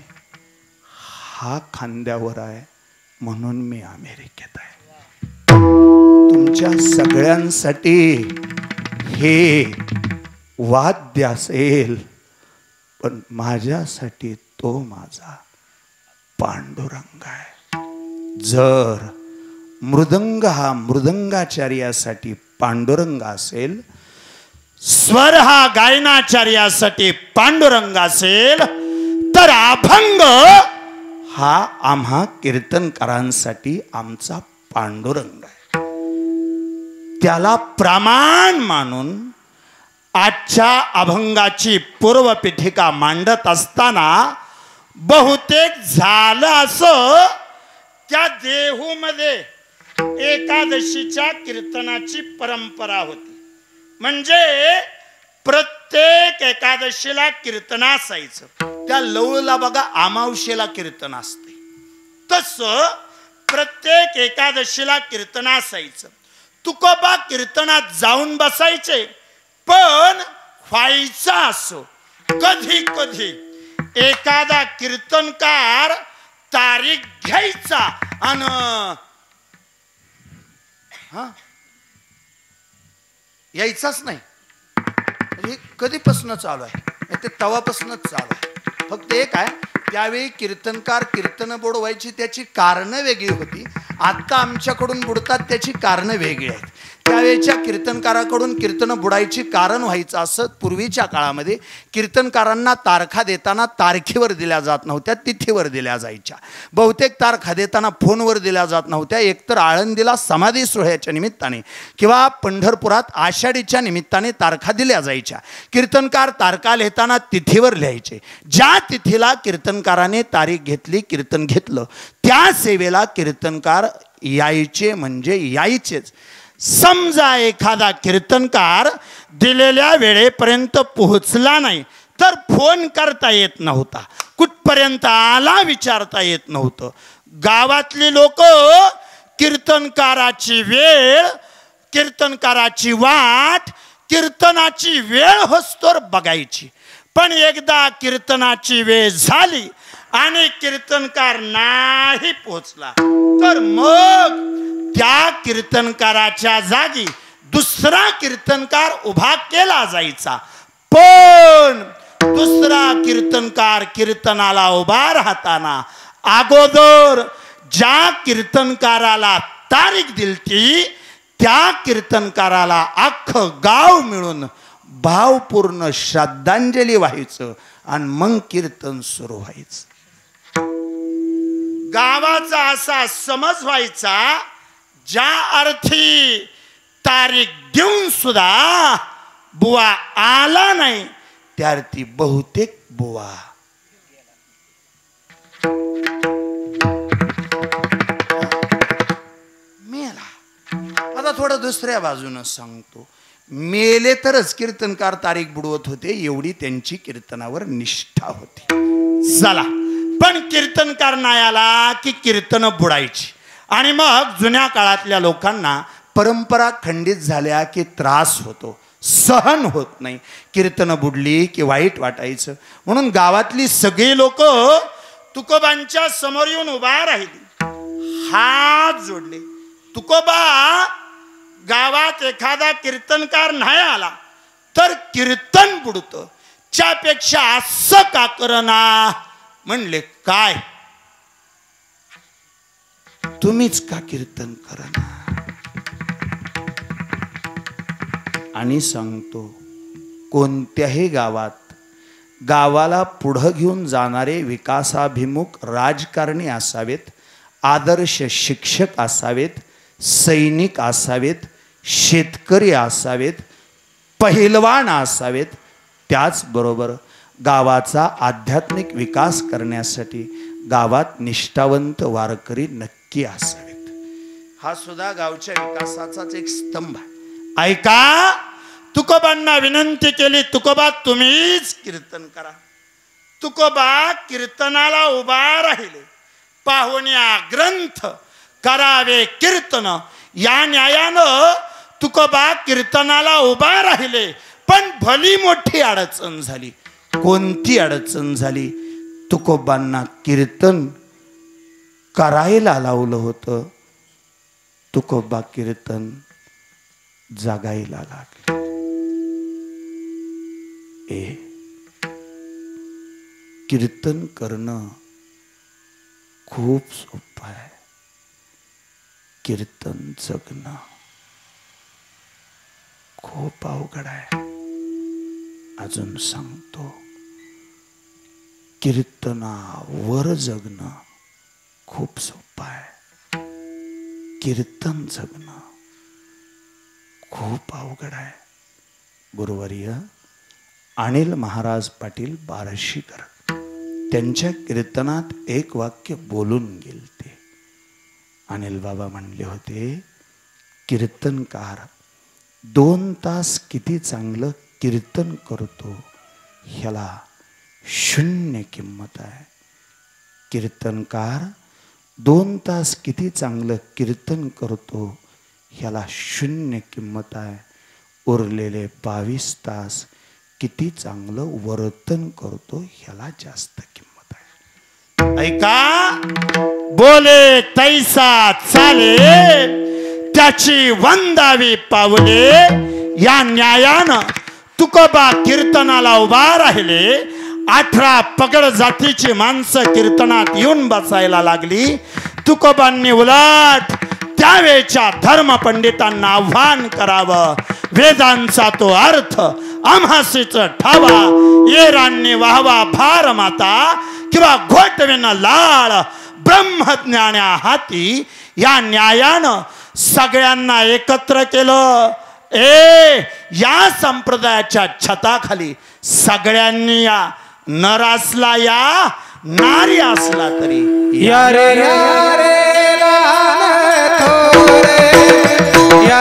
हा खांद्यावर आहे म्हणून मी अमेरिकेत आहे. तुमच्या सगळ्यांसाठी हे वाद्य असेल, पण माझ्यासाठी तो माझा पांडुरंग आहे. जर मृदंग हा मृदंगाचार्यासाठी पांडुरंग असेल, स्वर हा गायनाचार्यासाठी पांडुरंग असेल, तर अभंग हा आम्हा कीर्तनकारांसाठी आमचा पांडुरंग आहे. त्याला प्रमाण मानून आजच्या अभंगाची पूर्वपीठिका मांडत असताना बहुतेक झालं असं, त्या देहूमध्ये एकादशीच्या कीर्तनाची परंपरा होती. म्हणजे प्रत्येक एकादशीला कीर्तन असायचं. त्या लवळला बघा अमावशेला कीर्तन असते, तसं प्रत्येक एकादशीला कीर्तन असायचं. तुकोबा कीर्तनात जाऊन बसायचे, पण व्हायचा असो. कधी कधी एखादा कीर्तनकार तारीख घ्यायचा आणि यायचाच नाही. हे कधीपासून चालू आहे, ते तवापासूनच चालू आहे. फक्त एक आहे, त्यावेळी कीर्तनकार कीर्तन बुडवायची त्याची कारणं वेगळी होती. आता आमच्याकडून बुडतात त्याची कारणं वेगळी आहेत. त्यावेळेच्या कीर्तनकाराकडून कीर्तन बुडायची कारण व्हायचं असं. पूर्वीच्या काळामध्ये कीर्तनकारांना तारखा देताना तारखेवर दिल्या जात नव्हत्या, तिथीवर दिल्या जायच्या. बहुतेक तारखा देताना फोनवर दिल्या जात नव्हत्या. एकतर आळंदीला समाधी सोहळ्याच्या निमित्ताने किंवा पंढरपुरात आषाढीच्या निमित्ताने तारखा दिल्या जायच्या. कीर्तनकार तारखा लिहिताना तिथीवर लिहायचे. ज्या तिथीला कीर्तनकाराने तारीख घेतली, कीर्तन घेतलं, त्या सेवेला कीर्तनकार यायचे म्हणजे यायचेच. समजा एखादा कीर्तनकार दिलेल्या वेळेपर्यंत पोहोचला नाही तर फोन करता येत नव्हता, कुठपर्यंत आला विचारता येत नव्हतं. गावातली लोक कीर्तनकाराची वेळ, कीर्तनकाराची वाट, कीर्तनाची वेळ होस्तोवर बघायची. पण एकदा कीर्तनाची वेळ झाली आणि कीर्तनकार नाही पोहोचला तर मग त्या कीर्तनकाराच्या जागी दुसरा कीर्तनकार उभा केला जायचा. पण दुसरा कीर्तनकार कीर्तनाला उभा राहताना अगोदर ज्या कीर्तनकाराला तारीख दिलती त्या कीर्तनकाराला अख्खं गाव मिळून भावपूर्ण श्रद्धांजली व्हायचं आणि मग कीर्तन सुरू व्हायचं. गावाचा असा समज व्हायचा, ज्या अर्थी तारीख देऊन सुद्धा बुवा आला नाही त्या अर्थी बहुतेक बुवा मेला. आता थोडं दुसऱ्या बाजूनं सांगतो. मेले तरच कीर्तनकार तारीख बुडवत होते, एवढी त्यांची कीर्तनावर निष्ठा होती. चला, पण कीर्तनकार नाही आला की कीर्तन बुडायची. आणि मग जुन्या काळातल्या लोकांना परंपरा खंडित झाल्या की त्रास होतो, सहन होत नाही. कीर्तन बुडली की वाईट वाटायचं. म्हणून गावातली सगळी लोक तुकोबांच्या समोर येऊन उभा राहिली, हात जोडले. तुकोबा, गावात एखादा कीर्तनकार नाही आला तर कीर्तन बुडतं, त्यापेक्षा असं का करना. म्हणले, काय तुम्हीच का कीर्तन करना. आणि सांगतो, कोणत्याही गावात गावाला पुढं घेऊन जाणारे विकासाभिमुख राजकारणी असावेत, आदर्श शिक्षक असावेत, सैनिक असावेत, शेतकरी असावेत, पहिलवान असावेत, त्याचबरोबर गावाचा आध्यात्मिक विकास करण्यासाठी गावात निष्ठावंत वारकरी नक्की असावेत. हा सुद्धा गावच्या विकासाचाच एक स्तंभ आहे. ऐका, तुकोबांना विनंती केली, तुकोबा तुम्हीच कीर्तन करा. तुकोबा कीर्तनाला उभा राहिले. पाहुण्या ग्रंथ करावे कीर्तन या न्यायानं तुकोबा कीर्तनाला उभा राहिले. पण भली मोठी अडचण झाली. कोणती अडचण झाली? तुकोबांना कीर्तन करायला लावलं होतं, तुकोबा कीर्तन जगायला लागले. कीर्तन करणं खूप सोपं आहे, कीर्तन जगणं खूप अवघड आहे. अजून सांगतो, कीर्तनावर जगणं खूप सोपं आहे, कीर्तन जगणं खूप अवघड आहे. गुरुवर्य अनिल महाराज पाटील बार्शीकर त्यांच्या कीर्तनात एक वाक्य बोलून गेलते. अनिल बाबा म्हणले होते, कीर्तनकार 2 तास किती चांगलं कीर्तन करतो ह्याला शून्य किंमत आहे. कीर्तनकार 2 तास किती चांगलं कीर्तन करतो ह्याला शून्य किंमत आहे. उरलेले 22 तास किती चांगलं वर्तन करतो ह्याला जास्त किंमत आहे. ऐका, बोले तैसा चाले त्याची वंदावी पावले, या न्यायानं तुकोबा कीर्तनाला उभा राहिले. 18 पगड जातीची माणसं कीर्तनात येऊन बसायला लागली. तुकोबांनी उलट त्यावेळच्या धर्मपंडितांना आव्हान करावं. वेदांचा तो अर्थ आम्हासीच ठावा, येरांनी वाहवा भार माता किंवा घोटवेन लाळ ब्रह्मज्ञान्या हाती. या न्यायानं सगळ्यांना एकत्र केलं. या संप्रदायाच्या छताखाली सगळ्यांनी या, नर असला या नारी असला तरी या रे या रे लहान थोरे या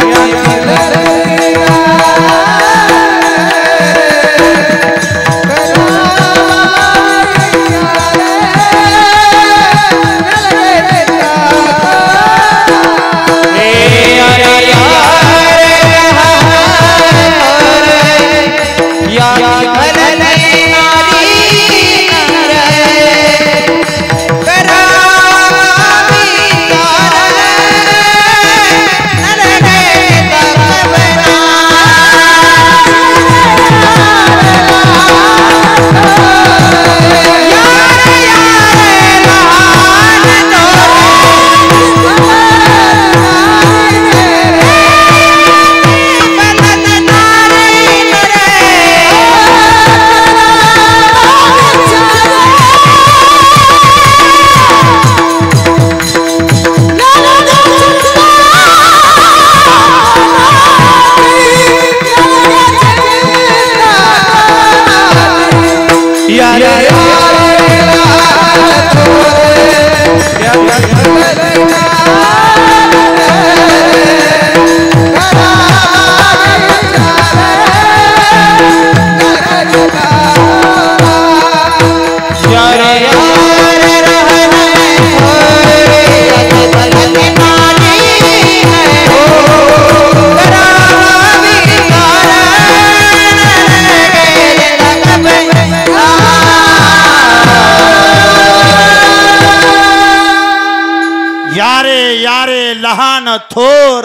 लहान थोर,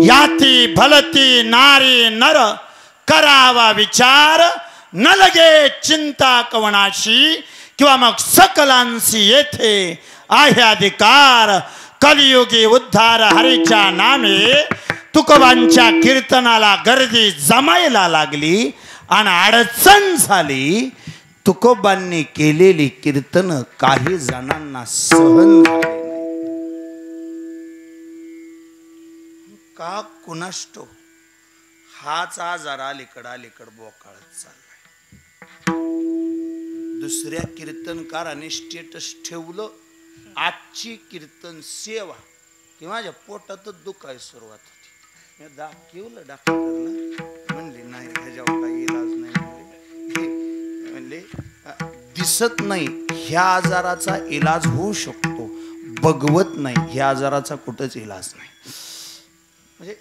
याती भलती नारी नर, करावा विचार न लगे चिंता कवनाशी, किंवा मग सकलांशी येथे आहे अधिकार. कलियुगी उद्धार हरीच्या नामे तुकोबांच्या कीर्तनाला गर्दी जमायला लागली आणि अडचण झाली. तुकोबांनी केलेली कीर्तन काही जणांना सहन झाली नाही. का कुणाष्टो, हाच आजार अलीकड बोकाळत चाललाय. दुसऱ्या कीर्तनकाराने स्टेटस ठेवलं, आजची कीर्तन सेवा, की माझ्या पोटातच दुखायला सुरुवात होती. मी दाखवलं डॉक्टरला, म्हणले नाही ह्याच्यावर काही इलाज नाही. म्हणले दिसत नाही ह्या आजाराचा इलाज होऊ शकतो, बघवत नाही ह्या आजाराचा कुठंच इलाज नाही. म्हणजे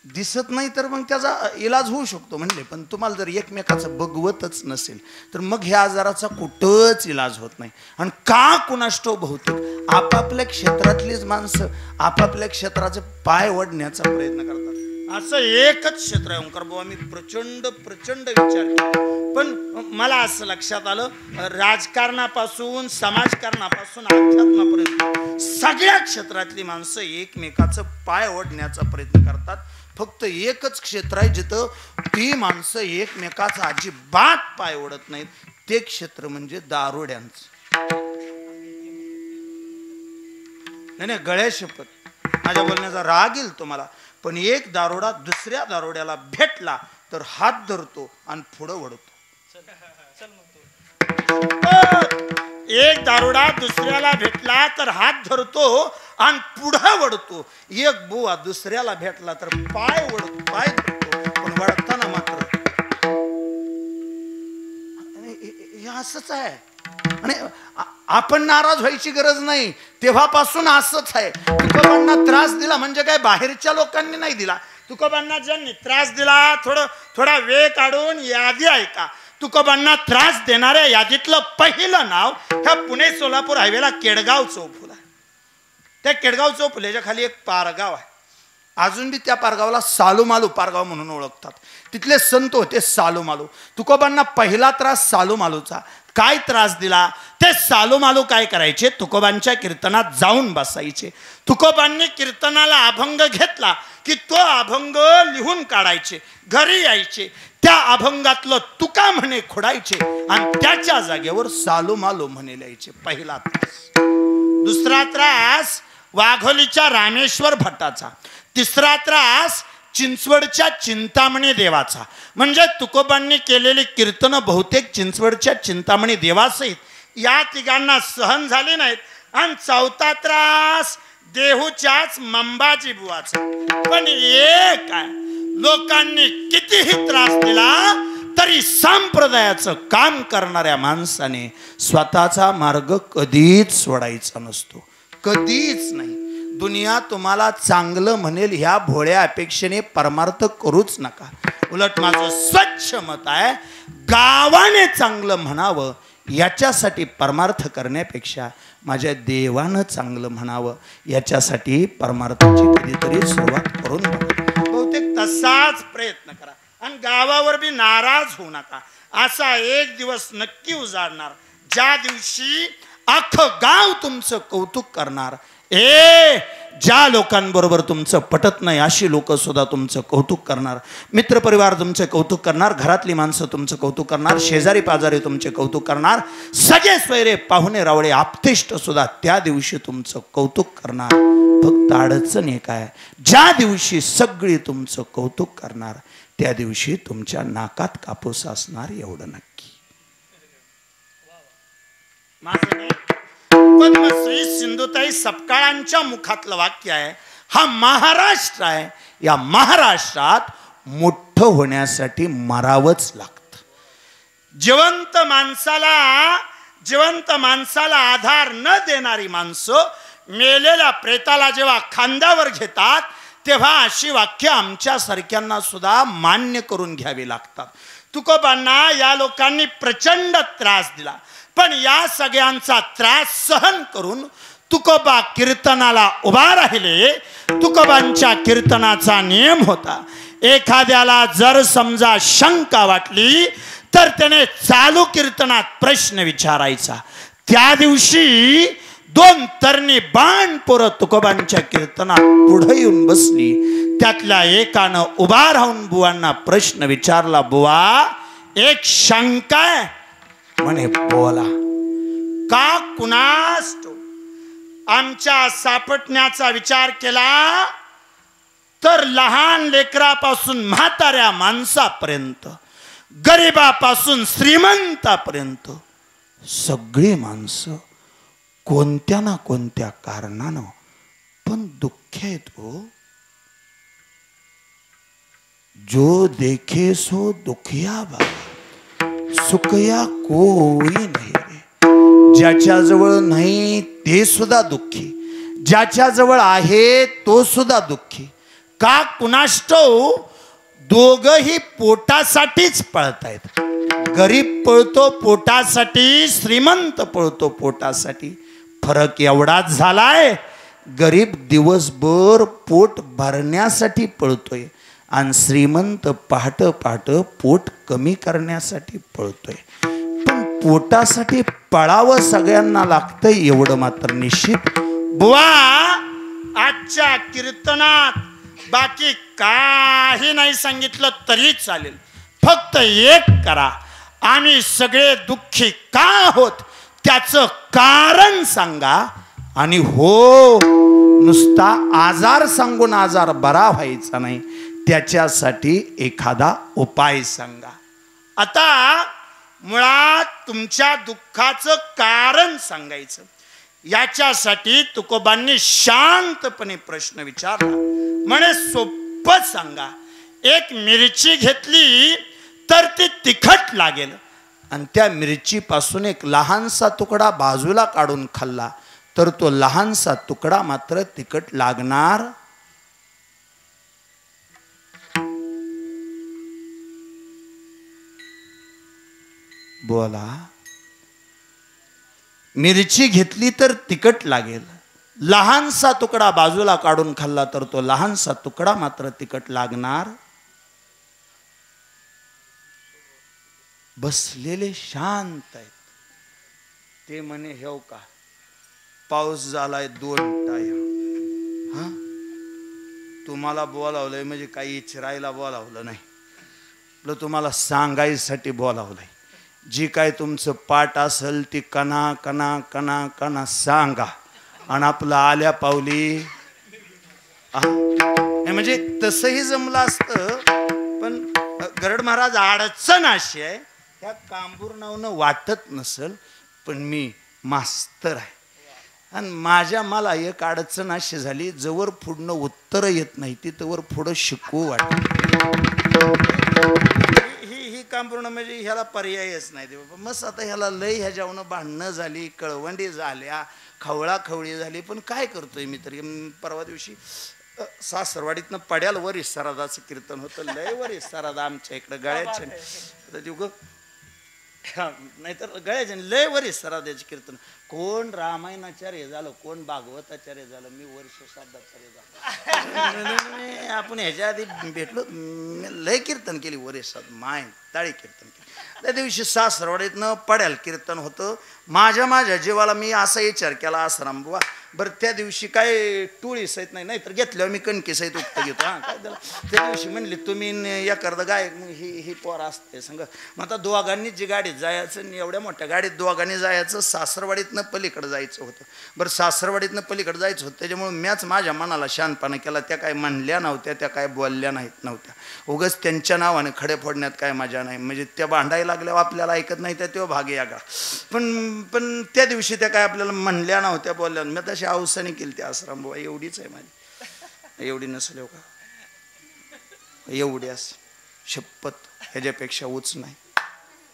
दिसत नाही तर मग त्याचा इलाज होऊ शकतो म्हणले, पण तुम्हाला जर एकमेकाचं बघवतच नसेल तर मग ह्या आजाराचा कुठंच इलाज होत नाही. आणि का कुणाष्टो बहुतेक आपापल्या क्षेत्रातलीच माणसं आपापल्या क्षेत्राचे पाय ओढण्याचा प्रयत्न करतात. असं एकच क्षेत्र आहे ओंकार बाबा, मी प्रचंड विचार केला, पण मला असं लक्षात आलं, राजकारणापासून समाजकारणापासून अध्यात्मापर्यंत सगळ्या क्षेत्रातली माणसं एकमेकाचं पाय ओढण्याचा प्रयत्न करतात. फक्त एकच क्षेत्र आहे जिथं ती माणसं एकमेकाचा अजिबात पाय ओढत नाहीत, ते क्षेत्र म्हणजे दारुड्यांचं. नाही गळ्या शपथ, माझ्या बोलण्याचा राग येईल तुम्हाला, पण एक दारोडा दुसऱ्या दारोड्याला भेटला तर हात धरतो आणि पुढं वळतो. एक दारोडा दुसऱ्याला भेटला तर हात धरतो आणि पुढं वळतो. एक बुवा दुसऱ्याला भेटला तर पाय धरतो, पण वळताना मात्र हे असंच आहे. आणि आपण नाराज व्हायची गरज नाही, तेव्हापासून असंच आहे. तुकोबांना त्रास दिला म्हणजे काय बाहेरच्या लोकांनी नाही दिला, तुकोबांना ज्यांनी त्रास दिला थोडा वेळ काढून यादी ऐका. तुकोबांना त्रास देणाऱ्या यादीतलं पहिलं नाव ह्या पुणे सोलापूर हायवेला केडगाव चौफुला. त्या केडगाव चौफुल्याच्या खाली एक पारगाव आहे. अजून बी त्या पारगावला सालूमालू पारगाव म्हणून ओळखतात. तिथले संत होते सालूमालू. तुकोबांना पहिला त्रास सालूमालूचा. काय त्रास दिला ते सालूमालू काय करायचे, तुकोबांच्या कीर्तनात जाऊन बसायचे. तुकोबांनी कीर्तनाला अभंग घेतला की तो अभंग लिहून काढायचे, घरी यायचे, त्या अभंगातलं तुका म्हणे खोडायचे आणि त्याच्या जागेवर सालूमालू म्हणे लिहायचे. पहिला त्रास. दुसरा त्रास वाघोलीच्या रामेश्वर भट्टाचा. तिसरा त्रास चिंचवडच्या चिंतामणी देवाचा. म्हणजे तुकोबांनी केलेली कीर्तनं बहुतेक चिंचवडच्या चिंतामणी देवासहित या तिघांना सहन झाले नाहीत. आणि चौथा त्रास देहूच्याच मंबाजी बुवाचा. पण एक काय, लोकांनी कितीही त्रास दिला तरी संप्रदायाचं काम करणाऱ्या माणसाने स्वतःचा मार्ग कधीच सोडायचा नसतो. कधीच नाही. दुनिया तुम्हाला चांगलं म्हणेल ह्या भोळ्या अपेक्षेने परमार्थ करूच नका. उलट माझं स्वच्छ मत आहे, गावाने चांगलं म्हणावं याच्यासाठी परमार्थ करण्यापेक्षा माझ्या देवानं चांगलं म्हणावं याच्यासाठी परमार्थाची कधीतरी सुरुवात करून बहुतेक तसाच प्रयत्न करा. आणि गावावर बी नाराज होऊ नका. असा एक दिवस नक्की उजाडणार ज्या दिवशी अख्खं गाव तुमचं कौतुक करणार. ज्या लोकांबरोबर तुमचं पटत नाही अशी लोक सुद्धा तुमचं कौतुक करणार. मित्रपरिवार तुमचं कौतुक करणार, घरातली माणसं तुमचं कौतुक करणार, शेजारी पाजारी तुमचे कौतुक करणार, सगळे स्वैरे पाहुणे रावळे आपतेष्ट सुद्धा त्या दिवशी तुमचं कौतुक करणार. फक्त अडचण एक आहे, ज्या दिवशी सगळी तुमचं कौतुक करणार त्या दिवशी तुमच्या नाकात कापूस असणार एवढं नक्की. पद्मश्री सिंधुताई सपकाळांच्या मुखातलं वाक्य आहे. हा महाराष्ट्र आहे, या महाराष्ट्रात मोठं होण्यासाठी मरावंच लागतं. जिवंत माणसाला आधार न देणारी माणसं मेलेल्या प्रेताला जेव्हा खांद्यावर घेतात तेव्हा अशी वाक्य आमच्या सारख्यांना सुद्धा मान्य करून घ्यावी लागतात. तुकोबांना या लोकांनी प्रचंड त्रास दिला, पण या सगळ्यांचा त्रास सहन करून तुकोबा कीर्तनाला उभा राहिले. तुकोबांच्या कीर्तनाचा नियम होता, एखाद्याला जर समजा शंका वाटली तर त्याने चालू कीर्तनात प्रश्न विचारायचा. त्या दिवशी 2 तरणी बाण पोरं तुकोबांच्या कीर्तनात पुढे येऊन बसली. त्यातल्या एकानं उभा राहून बुवांना प्रश्न विचारला, बुवा एक शंका आहे म्हणे, बोला. का कुणास आमच्या सापटण्याचा विचार केला तर लहान लेकरापासून म्हाताऱ्या माणसापर्यंत, गरिबापासून श्रीमंतापर्यंत सगळी माणसं कोणत्या ना कोणत्या कारणानं पण दुःख आहेत हो. जो देखे सो दुखिया बाबा, सुखया कोई नाही रे. ज्याच्याजवळ नाही ते सुद्धा दुःखी, ज्याच्याजवळ आहे तो सुद्धा दुःखी. का कुणाष्टव दोघही पोटासाठीच पळतायत. गरीब पळतो पोटासाठी, श्रीमंत पळतो पोटासाठी. फरक एवढाच झालाय, गरीब दिवसभर पोट भरण्यासाठी पळतोय आणि श्रीमंत पहाट पहाट पोट कमी करण्यासाठी पळतोय. पण पोटासाठी पळावं सगळ्यांना लागतंय एवढं मात्र निश्चित. बुवा आजच्या कीर्तनात बाकी काही नाही सांगितलं तरी चालेल, फक्त एक करा, आम्ही सगळे दुःखी का आहोत त्याचं कारण सांगा. आणि हो, नुसता आजार सांगून आजार बरा व्हायचा नाही, त्याच्यासाठी एखादा उपाय सांगा. आता मुळात तुमच्या दुःखाचं कारण सांगायचं. याच्यासाठी तुकोबांनी शांतपणे प्रश्न विचारला. म्हणे सोपं सांगा, एक मिरची घेतली तर ती तिखट लागेल आणि त्या मिरचीपासून एक लहानसा तुकडा बाजूला काढून खाल्ला तर तो लहानसा तुकडा मात्र तिखट लागणार बोला. मिरची घेतली तर तिखट लागेल, लहानसा तुकडा बाजूला काढून खाल्ला तर तो लहानसा तुकडा मात्र तिखट लागणार. बसलेले शांत आहेत. ते म्हणे हेव का पाऊस झालाय 2 टाइम. हा, तुम्हाला बोलावलंय म्हणजे काही इचरायला बोलावलं नाही, आपलं तुम्हाला सांगायसाठी बोलावलंय. जी काय तुमचं पाठ असेल ती कणा कणा कणा कणा सांगा आणि आपलं आल्या पावली. म्हणजे तसंही जमलं असतं, पण गरड महाराज अडचण अशी आहे, ह्या कांबूर नावनं वाटत नसल, पण मी मास्तर आहे आणि मला एक अडचण अशी झाली, जवळ पुढनं उत्तर येत नाही ती तवर पुढं शिकवू वाटत. ही कांबूर्ण म्हणजे ह्याला पर्यायच नाही ते बाबा. मस्त आता ह्याला लय ह्याच्यावनं भांडणं झाली, कळवंडी झाल्या, खवळाखवळी झाली, पण काय करतोय मी तरी. परवा दिवशी सासरवाडीतनं पड्याल वर इसारादाचं कीर्तन होतं. लय वर इसारादा आमच्या इकडं गळ्याच्या नाहीतर गळ्याच्या लय वर इसारादाचे कीर्तन. कोण रामायणाचार्य झालं, कोण भागवताचार्य झालं, मी वर्ष श्राद्धाचार्य झालो. आपण ह्याच्या आधी भेटलो, लय कीर्तन केली वरेसात, माय ताळी कीर्तन केली. त्या दिवशी सासरवाडीतनं पड्याल कीर्तन होतं. माझ्या जीवाला मी असा विचार केला, आसाराम बुवा बरं त्या दिवशी काय टोळी सहित नाही, नाहीतर घेतल्यावर मी कणकी सहित उक्त घेतो. हा काय त्याला त्या दिवशी म्हणली तुम्ही एखादं गायक मग ही पोर असते संग. मग आता दोघांनी जी गाडीत जायचं, एवढ्या मोठ्या गाडीत दोघांनी जायचं, सासरवाडीतनं पलीकडे जायचं होतं. बरं सासरवाडीतनं पलीकडे जायचं होतं, त्याच्यामुळे मॅच माझ्या मनाला शांतपणा केला. त्या काय म्हणल्या नव्हत्या, त्या काय बोलल्या नव्हत्या. उगाच त्यांच्या नावाने खडे फोडण्यात काय मजा नाही. म्हणजे त्या भांडायला लागल्यावर आपल्याला ऐकत नाही त्या तेव्हा भागे यागा. पण त्या दिवशी त्या काय आपल्याला म्हणल्या नव्हत्या, बोलल्या. मी तशी अवसानी केली त्या आश्रम बुवा. एवढीच आहे माझी, एवढी नसले का एवढी अस शपथ, ह्याच्यापेक्षा उच नाही.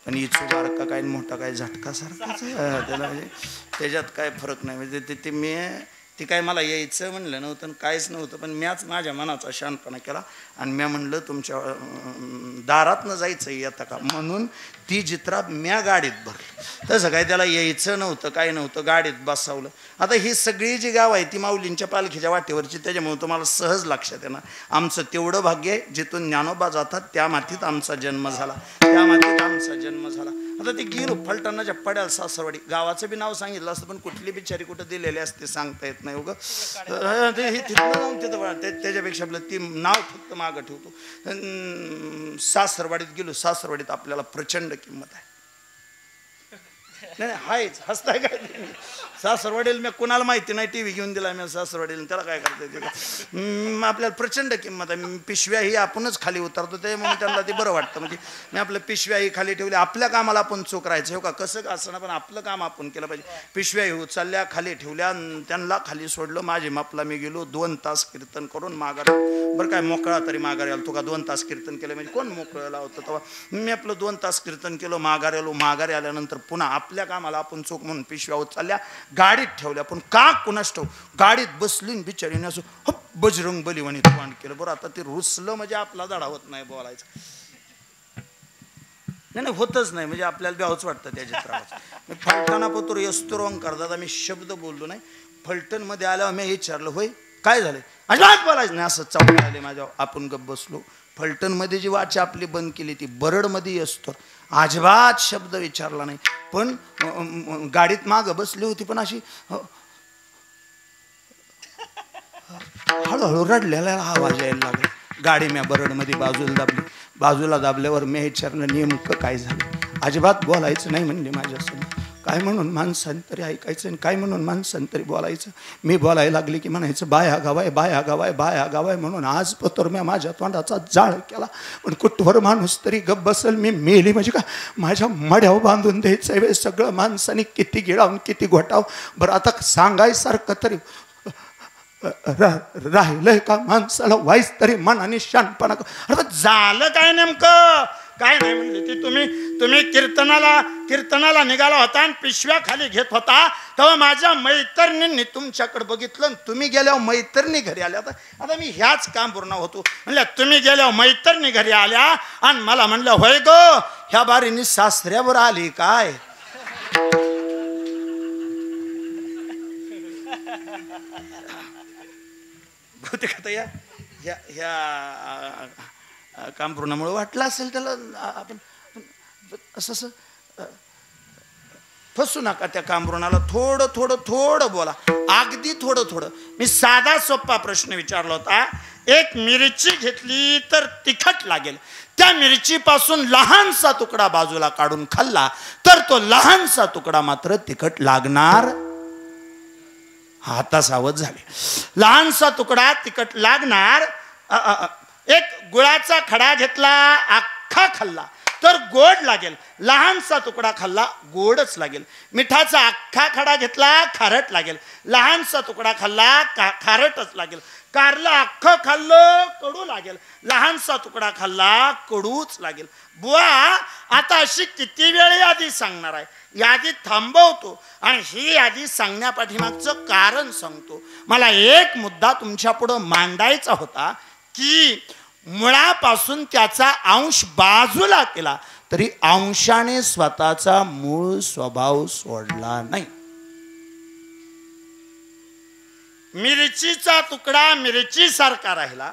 पण इचू बारका काय मोठा काय झटका सारखाच त्याला, म्हणजे त्याच्यात काय फरक नाही. म्हणजे ते मी ती काय मला यायचं म्हणलं नव्हतं, काहीच नव्हतं, पण म्याच माझ्या मनाचा शांतपणा केला आणि म्या म्हणलं तुमच्या दारातनं जायचं येतं का म्हणून ती जित्रा म्या गाडीत भरली. तसं काय त्याला यायचं नव्हतं, काय नव्हतं, गाडीत बसवलं. आता ही सगळी जी गाव आहे ती माऊलींच्या पालखीच्या वाटेवरची, त्याच्यामुळे तुम्हाला सहज लक्षात येणार आमचं तेवढं भाग्य आहे. जिथून ज्ञानोबा जातात त्या मातीत आमचा जन्म झाला, त्या मातीत आमचा जन्म झाला. आता ते गेलो फलटणाच्या पड्याल सासरवाडी. गावाचं बी नाव सांगितलं असतं, पण कुठली बिचारी कुठं दिलेली असते सांगता येत नाही. उगं हे तिथलं जाऊन तिथं त्याच्यापेक्षा आपलं ती नाव फक्त मागं ठेवतो. सासरवाडीत गेलो. सासरवाडीत आपल्याला प्रचंड किंमत आहे. नाही हायच, हसताय काय सासरवाडीला मी कुणाला माहिती नाही, टी व्ही घेऊन दिला मी सासरवाडीला, त्याला काय करता येते. आपल्याला प्रचंड किंमत आहे. पिशव्या ही आपणच खाली उतरतो, त्यामुळे त्यांना ते बरं वाटतं. म्हणजे मी आपल्या पिशव्या ही खाली ठेवल्या. आपल्या कामाला आपण चूक राहायचं हो का, कसं का असं ना, पण आपलं काम आपण केलं पाहिजे. पिशव्या ही उचलल्या, खाली ठेवल्या, त्यांना खाली सोडलं. माझी मापला मी गेलो. 2 तास कीर्तन करून माघार. बरं काय मोकळा तरी माघार आलो. तो का 2 तास कीर्तन केलं म्हणजे कोण मोकळं होतं तेव्हा. मी आपलं 2 तास कीर्तन केलं, माघार आलो. माघारी आल्यानंतर पुन्हा आपल्या कामाला आपण चूक म्हणून पिशव्या उचलल्या, गाडीत ठेवल्या. पण का कुणास ठाऊक गाडीत बसली बिचारीने असं हप बजरंग बली म्हणे तोंड केलं. बरं आता ते रुसलं म्हणजे आपला धडा होत नाही बोलायचं. नाही होतच नाही, म्हणजे आपल्याला ब्यावच वाटतं त्या चित्राचं. मी फलटणा पतूर यस्तुरंग करतात आम्ही शब्द बोललो नाही. फलटणमध्ये आल्यावर मी विचारलं होय काय झालं, अजिबात बोलायचं नाही असं चावून आले माझ्यावर. आपण गप्प बसलो. फलटणमध्ये जी वाचा आपली बंद केली ती बरडमध्ये असतो, अजिबात शब्द विचारला नाही. पण गाडीत मागं बसली होती, पण अशी हळूहळू रडलेला आवाज यायला लागला. गाडी मी बरडमध्ये बाजूला दाबली. बाजूला दाबल्यावर मी विचारलं नेमकं काय झालं. अजिबात बोलायचं नाही म्हणले माझ्यासमोर. काय म्हणून माणसाने तरी ऐकायचं आणि काय म्हणून माणसाने तरी बोलायचं. मी बोलायला लागले की म्हणायचं बाया गावाय बाया गावाय बाया गावाय म्हणून आज पतर मी माझ्या तोंडाचा जाळ केला. पण कुठवर माणूस तरी गप बसल. मी मेली म्हणजे का माझ्या मड्यावर बांधून द्यायचं आहे सगळं. माणसाने किती गिळावून किती घोटाव. बरं आता सांगायसारखं तरी राहिलंय का माणसाला वाईस तरी मनाने शानपणा. अरे झालं काय नेमकं काय नाही म्हणले ते तुम्ही कीर्तनाला कीर्तनाला निघाला होता आणि पिशव्या खाली घेत होता तेव्हा माझ्या मैत्रिणींनी तुमच्याकडे बघितलं आणि तुम्ही गेल्यावर मैत्रिणी घरी आल्या. आता मी ह्याच काम पूर्ण होतो म्हणलं तुम्ही गेल्यावर मैत्रिणी घरी आल्या आणि मला म्हणलं होय ग ह्या बारीनी सासऱ्यावर आली काय. बहुतेक आता ह्या काम पूर्णामुळे वाटलं असेल त्याला आपण असं फसू नका त्या कामरुणाला. थोडं थोडं थोडं बोला, अगदी थोडं थोडं. मी साधा सोपा प्रश्न विचारला होता. एक मिरची घेतली तर तिखट लागेल, त्या मिरचीपासून लहानसा तुकडा बाजूला काढून खाल्ला तर तो लहानसा तुकडा मात्र तिखट लागणार. आता सावध झाले. लहानसा तुकडा तिखट लागणार. एक गुळाचा खडा घेतला अख्खा खाल्ला तर गोड लागेल, लहानसा तुकडा खाल्ला गोडच लागेल. मिठाचा अख्खा खडा घेतला खारट लागेल, लहानसा तुकडा खाल्ला खारटच लागेल. कारलं अख्खं खाल्लं कडू लागेल, लहानसा तुकडा खाल्ला कडूच लागेल. बुवा आता अशी किती वेळ यादी सांगणार आहे. यादी थांबवतो आणि ही यादी सांगण्यापाठीमागचं कारण सांगतो. मला एक मुद्दा तुमच्या पुढं मांडायचा होता की मुळापासून त्याचा अंश बाजूला केला तरी अंशाने स्वतःचा मूळ स्वभाव सोडला नाही. मिरचीचा तुकडा मिरचीसारखा राहिला,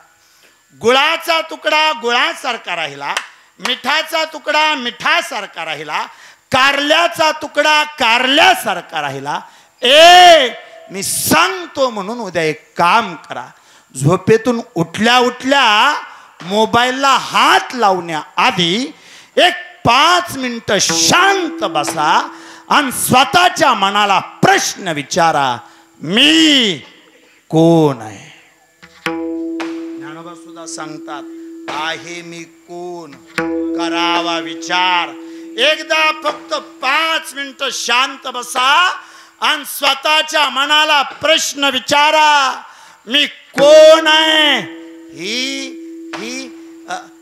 गुळाचा तुकडा गुळासारखा राहिला, मिठाचा तुकडा मिठासारखा राहिला, कारल्याचा तुकडा कारल्यासारखा राहिला. मी सांगतो म्हणून उद्या एक काम करा. झोपेतून उठल्या उठल्या मोबाईलला हात लावण्याआधी एक 5 मिनिटं शांत बसा आणि स्वतःच्या मनाला प्रश्न विचारा, मी कोण आहे. ज्ञानोबा सुद्धा सांगतात आहे मी कोण. करावा विचार. एकदा फक्त 5 मिनिटं शांत बसा आणि स्वतःच्या मनाला प्रश्न विचारा, मी कोण आहे. ही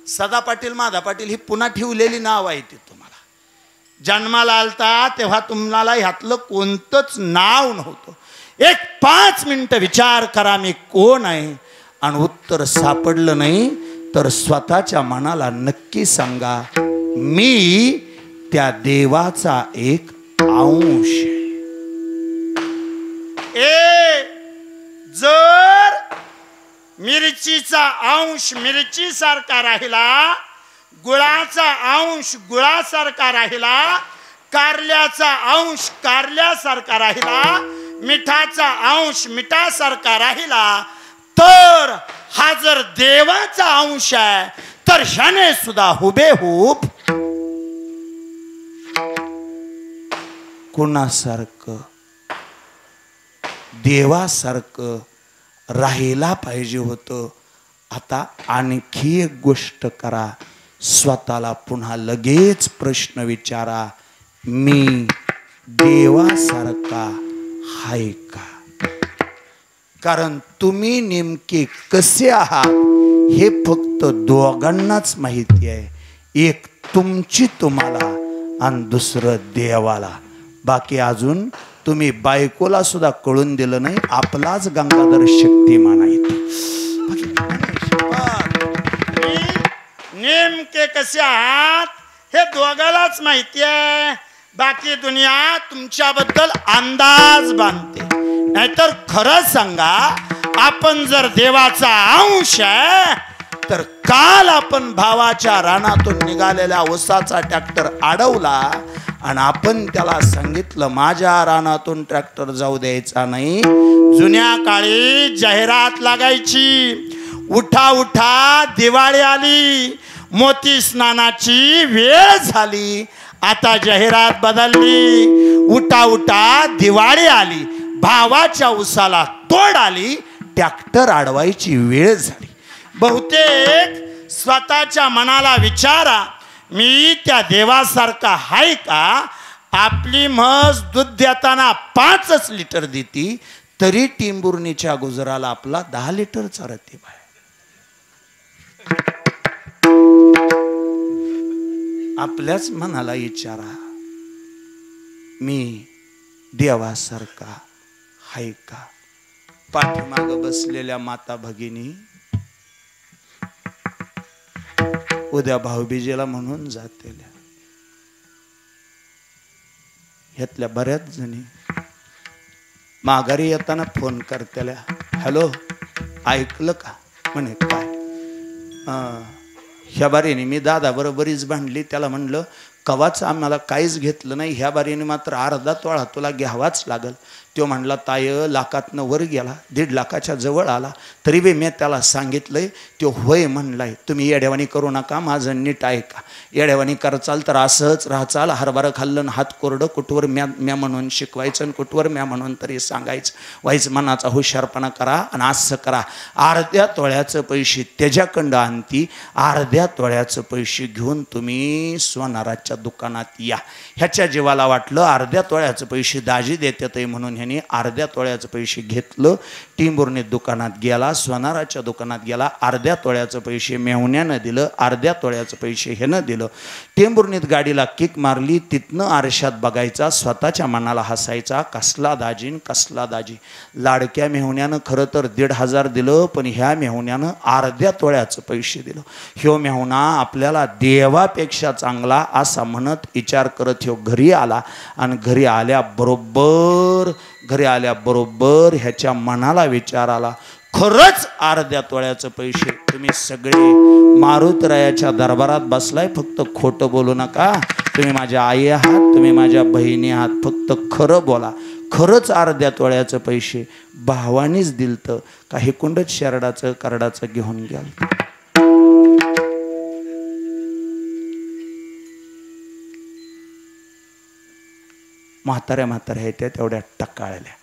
सदा पाटील माधा पाटील ही पुन्हा ठेवलेली नाव आहे. ती तुम्हाला जन्माला आलता तेव्हा तुम्हाला ह्यातलं कोणतंच नाव नव्हतं. एक 5 मिनिटं विचार करा, मी कोण आहे. आणि उत्तर सापडलं नाही तर स्वतःच्या मनाला नक्की सांगा, मी त्या देवाचा एक अंश आहे. जर मिरचीचा अंश मिरचीसारखा राहिला, गुळाचा अंश गुळासारखा राहिला, कारल्याचा अंश कारल्यासारखा राहिला, मिठाचा अंश मिठासारखा राहिला, तर हा जर देवाचा अंश आहे तर ह्याने सुद्धा हुबेहूब कोणासारखं देवासारखं राहायला पाहिजे होतं. आता आणखी एक गोष्ट करा, स्वतःला पुन्हा लगेच प्रश्न विचारा, मी देवासारखा हाय का. कारण तुम्ही नेमके कसे आहात हे फक्त दोघांनाच माहिती आहे. एक तुमची तुम्हाला आणि दुसरं देवाला. बाकी अजून तुम्ही बायकोला सुद्धा कळून दिलं नाही, आपलाच गंगाधर शक्तिमान आहे. नेमके कसे आहात हे दोघालाच माहिती आहे. बाकी दुनिया तुमच्याबद्दल अंदाज बांधते. नाहीतर खरं सांगा, आपण जर देवाचा अंश आहे तर काल आपण भावाच्या रानातून निघालेल्या ऊसाचा ट्रॅक्टर अडवला आणि आपण त्याला सांगितलं माझ्या रानातून ट्रॅक्टर जाऊ द्यायचा नाही. जुन्या काळी जाहिरात लागायची, उठा उठा दिवाळी आली, मोती स्नानाची वेळ झाली. आता जाहिरात बदलली, उठा उठा दिवाळी आली, भावाच्या उसाला तोड आली, ट्रॅक्टर अडवायची वेळ झाली. बहुतेक स्वतःच्या मनाला विचारा, मी त्या देवासारखा हाय का. आपली म्हस दूध देताना 5 लिटर देती तरी टिंबुर्णीच्या गुजराला आपला 10 लिटर चारते बाय. आपल्याच मनाला विचारा, मी देवासारखा हाय का? पाठीमाग बसलेल्या माता भगिनी उद्या भाऊबीजेला म्हणून जातेल्या. ह्यातल्या बऱ्याच जणी माघारी येताना फोन करतेल्या, हॅलो ऐकलं का? म्हणे काय? ह्या बारीने मी दादा बरोबरीच भांडली. त्याला म्हणलं कवाच आम्हाला काहीच घेतलं नाही, ह्या बारीने मात्र अर्धा तोळा तुला घ्यावाच लागल. तो म्हणला ताय लाखातनं वर गेला, 1.5 लाखाच्या जवळ आला. तरी बी मी त्याला सांगितलंय, तो होय म्हणलाय. तुम्ही येड्यावानी करू नका, माझं नीट ऐका. येड्यावानी करचाल तर असंच राहचाल. हरभरा खाल्लं हात कोरडं, कुठवर म्या म्हणून शिकवायचं आणि कुठवर म्या म्हणून तरी सांगायचं. वाईच मनाचा हुशारपणा करा आणि असं करा. अर्ध्या तोळ्याचं पैसे त्याच्याकडं आणती, अर्ध्या तोळ्याचं पैसे घेऊन तुम्ही सोनाराच्या दुकानात या. ह्याच्या जीवाला वाटलं अर्ध्या तोळ्याचं पैसे दाजी देतात म्हणून ह्याने अर्ध्या तोळ्याचं पैसे घेतलं. टिंबुर्णीत दुकानात गेला, सोनाराच्या दुकानात गेला. अर्ध्या तोळ्याचं पैसे मेहुण्यानं दिलं, अर्ध्या तोळ्याचं पैसे ह्यानं दिलं. टेंभुर्णीत गाडीला किक मारली. तिथनं आरशात बघायचा, स्वतःच्या मनाला हसायचा, कसला दाजीन कसला दाजी. लाडक्या मेहुण्यानं खरं तर 1,500 दिलं, पण ह्या मेहुण्यानं अर्ध्या तोळ्याचं पैसे दिलं. ह्यो मेहुणा आपल्याला देवापेक्षा चांगला असा म्हणत विचार करत ह्यो घरी आला. आणि घरी आल्याबरोबर ह्याच्या मनाला विचार आला, खरंच अर्ध्या तोळ्याचं पैसे. तुम्ही सगळे मारुतरायाच्या दरबारात बसलाय, फक्त खोटं बोलू नका. तुम्ही माझ्या आई आहात, तुम्ही माझ्या बहिणी आहात, फक्त खरं बोला. खरंच अर्ध्या तोळ्याचं पैसे भावानीच दिलतं का हे कुंडच शेरडाचं करडाचं घेऊन गेल? म्हाताऱ्या येत्या तेवढ्या टकाळल्या.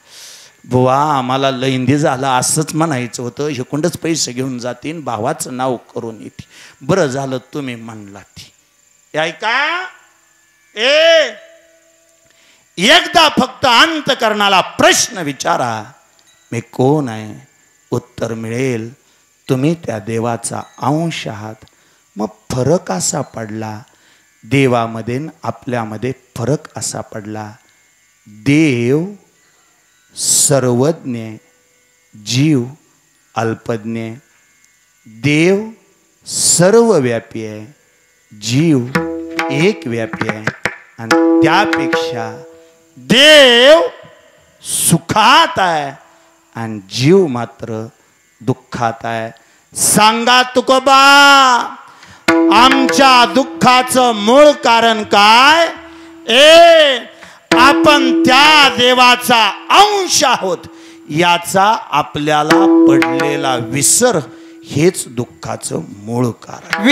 बुवा आम्हाला लैंदी झालं असंच म्हणायचं होतं, हिकुंडच पैसे घेऊन जातीन, भावाचं नाव करून येते. बरं झालं तुम्ही म्हणला ती. ऐका, एकदा फक्त अंतकरणाला प्रश्न विचारा, मी कोण आहे? उत्तर मिळेल. तुम्ही त्या देवाचा अंश आहात. मग फरक असा पडला, देवामध्ये आपल्यामध्ये फरक असा पडला. देव सर्वज्ञ, जीव अल्पज्ञ. देव सर्वव्यापी आहे, जीव एक व्यापी आहे. आणि त्यापेक्षा देव सुखात आहे आणि जीव मात्र दुःखात आहे. सांगा तुकोबा, आमच्या दुःखाचं मूळ कारण काय? आपण त्या देवाचा अंश आहोत याचा आपल्याला पडलेला विसर हेच दुःखाचं मूळ कारण.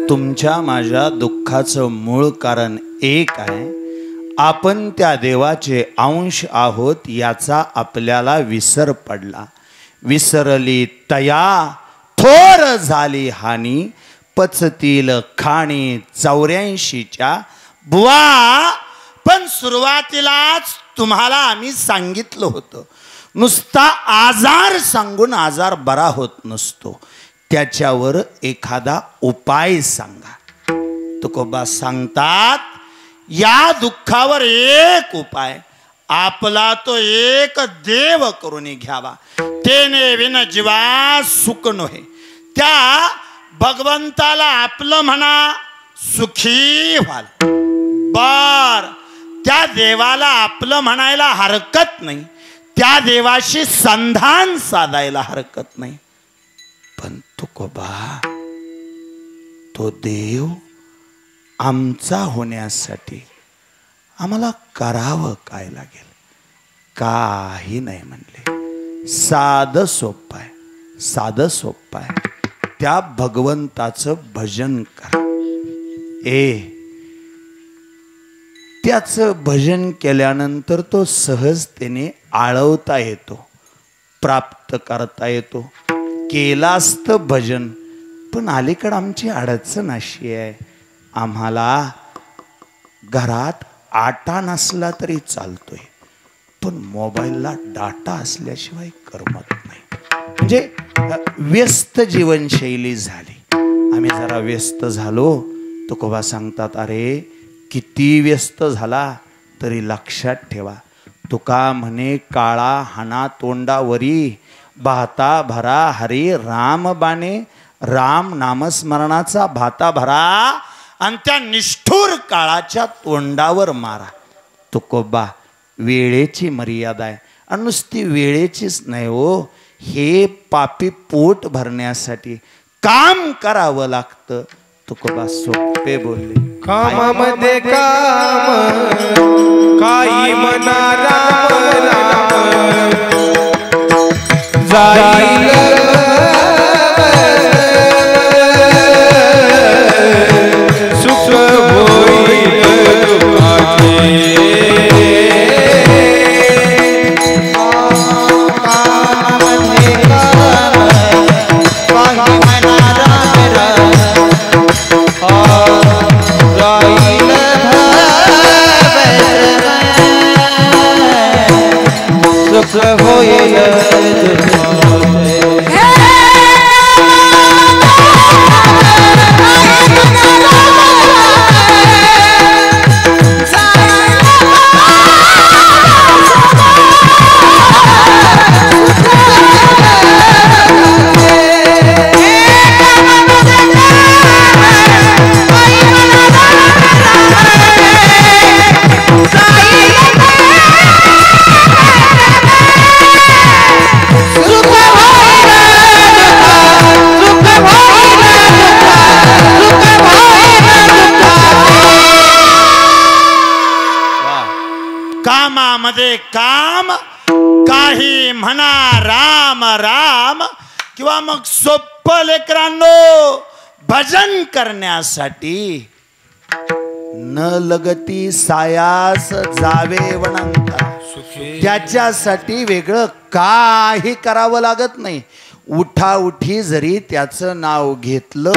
तुमच्या माझ्या दुःखाचं मूळ कारण एक आहे. आपण त्या देवाचे अंश आहोत याचा आपल्याला विसर पडला. विसरली तया थोर झाली हानी, पचतील खाणी 84च्या बुवा. पण सुरुवातीलाच तुम्हाला आम्ही सांगितलं होतं, नुसता आजार सांगून आजार बरा होत नसतो, त्याच्यावर एखादा उपाय सांगा. तुकोबा सांगतात, या दुःखावर एक उपाय, आपला तो एक देव करून घ्यावा. तेने विन जीवा सुख नोहे. त्या भगवंताला आपलं म्हणा, सुखी व्हाल. बर, त्या देवाला आपलं म्हणायला हरकत नाही, त्या देवाशी संधान साधायला हरकत नाही. पण तुकोबा, तो देव आमचा होण्यासाठी आम्हाला करावं काय लागेल? काही नाही म्हणले. साधं सोपं आहे, साधं सोपं आहे. त्या भगवंताचं भजन करा. त्याचं भजन केल्यानंतर तो सहजतेने आळवता येतो, प्राप्त करता येतो. केलं असतं भजन, पण अलीकडं आमची अडचण अशी आहे, आम्हाला घरात आटा नसला तरी चालतोय, पण मोबाईलला डाटा असल्याशिवाय करमत नाही. म्हणजे व्यस्त जीवनशैली झाली. आम्ही जरा व्यस्त झालो. तुकोबा सांगतात, अरे किती व्यस्त झाला तरी लक्षात ठेवा, तुका म्हणे काळा हाना तोंडावरी, भाता भरा हरी राम बाणे. राम नामस्मरणाचा भाता भरा आणि त्या निष्ठुर काळाच्या तोंडावर मारा. तुकोबा, वेळेची मर्यादा आहे. आणि नुसती वेळेचीच नाही हो, हे पापी पोट भरण्यासाठी काम करावं लागतं. तुकोबा सोपे बोलले, कामामध्ये काम काही म्हणा राम राम, जाईल सुख होईल दुःखाचे. कामामध्ये काम, काही म्हणा राम राम. किंवा मग सोप्प लेकरांनो, भजन करण्यासाठी न लगती सायास जावे वनंता, त्याच्यासाठी वेगळं काही करावं लागत नाही. उठाउठी जरी त्याचं नाव घेतलं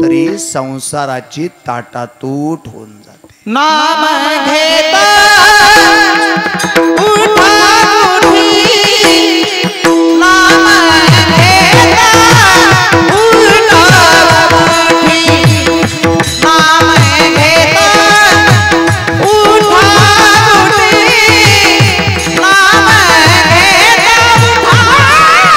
तरी संसाराची ताटातूट होऊन जाते. नाम घेता उठा उठी, नाम घेता उठा उठी, नाम घेता उठा उठी, नाम घेता उठा उठी.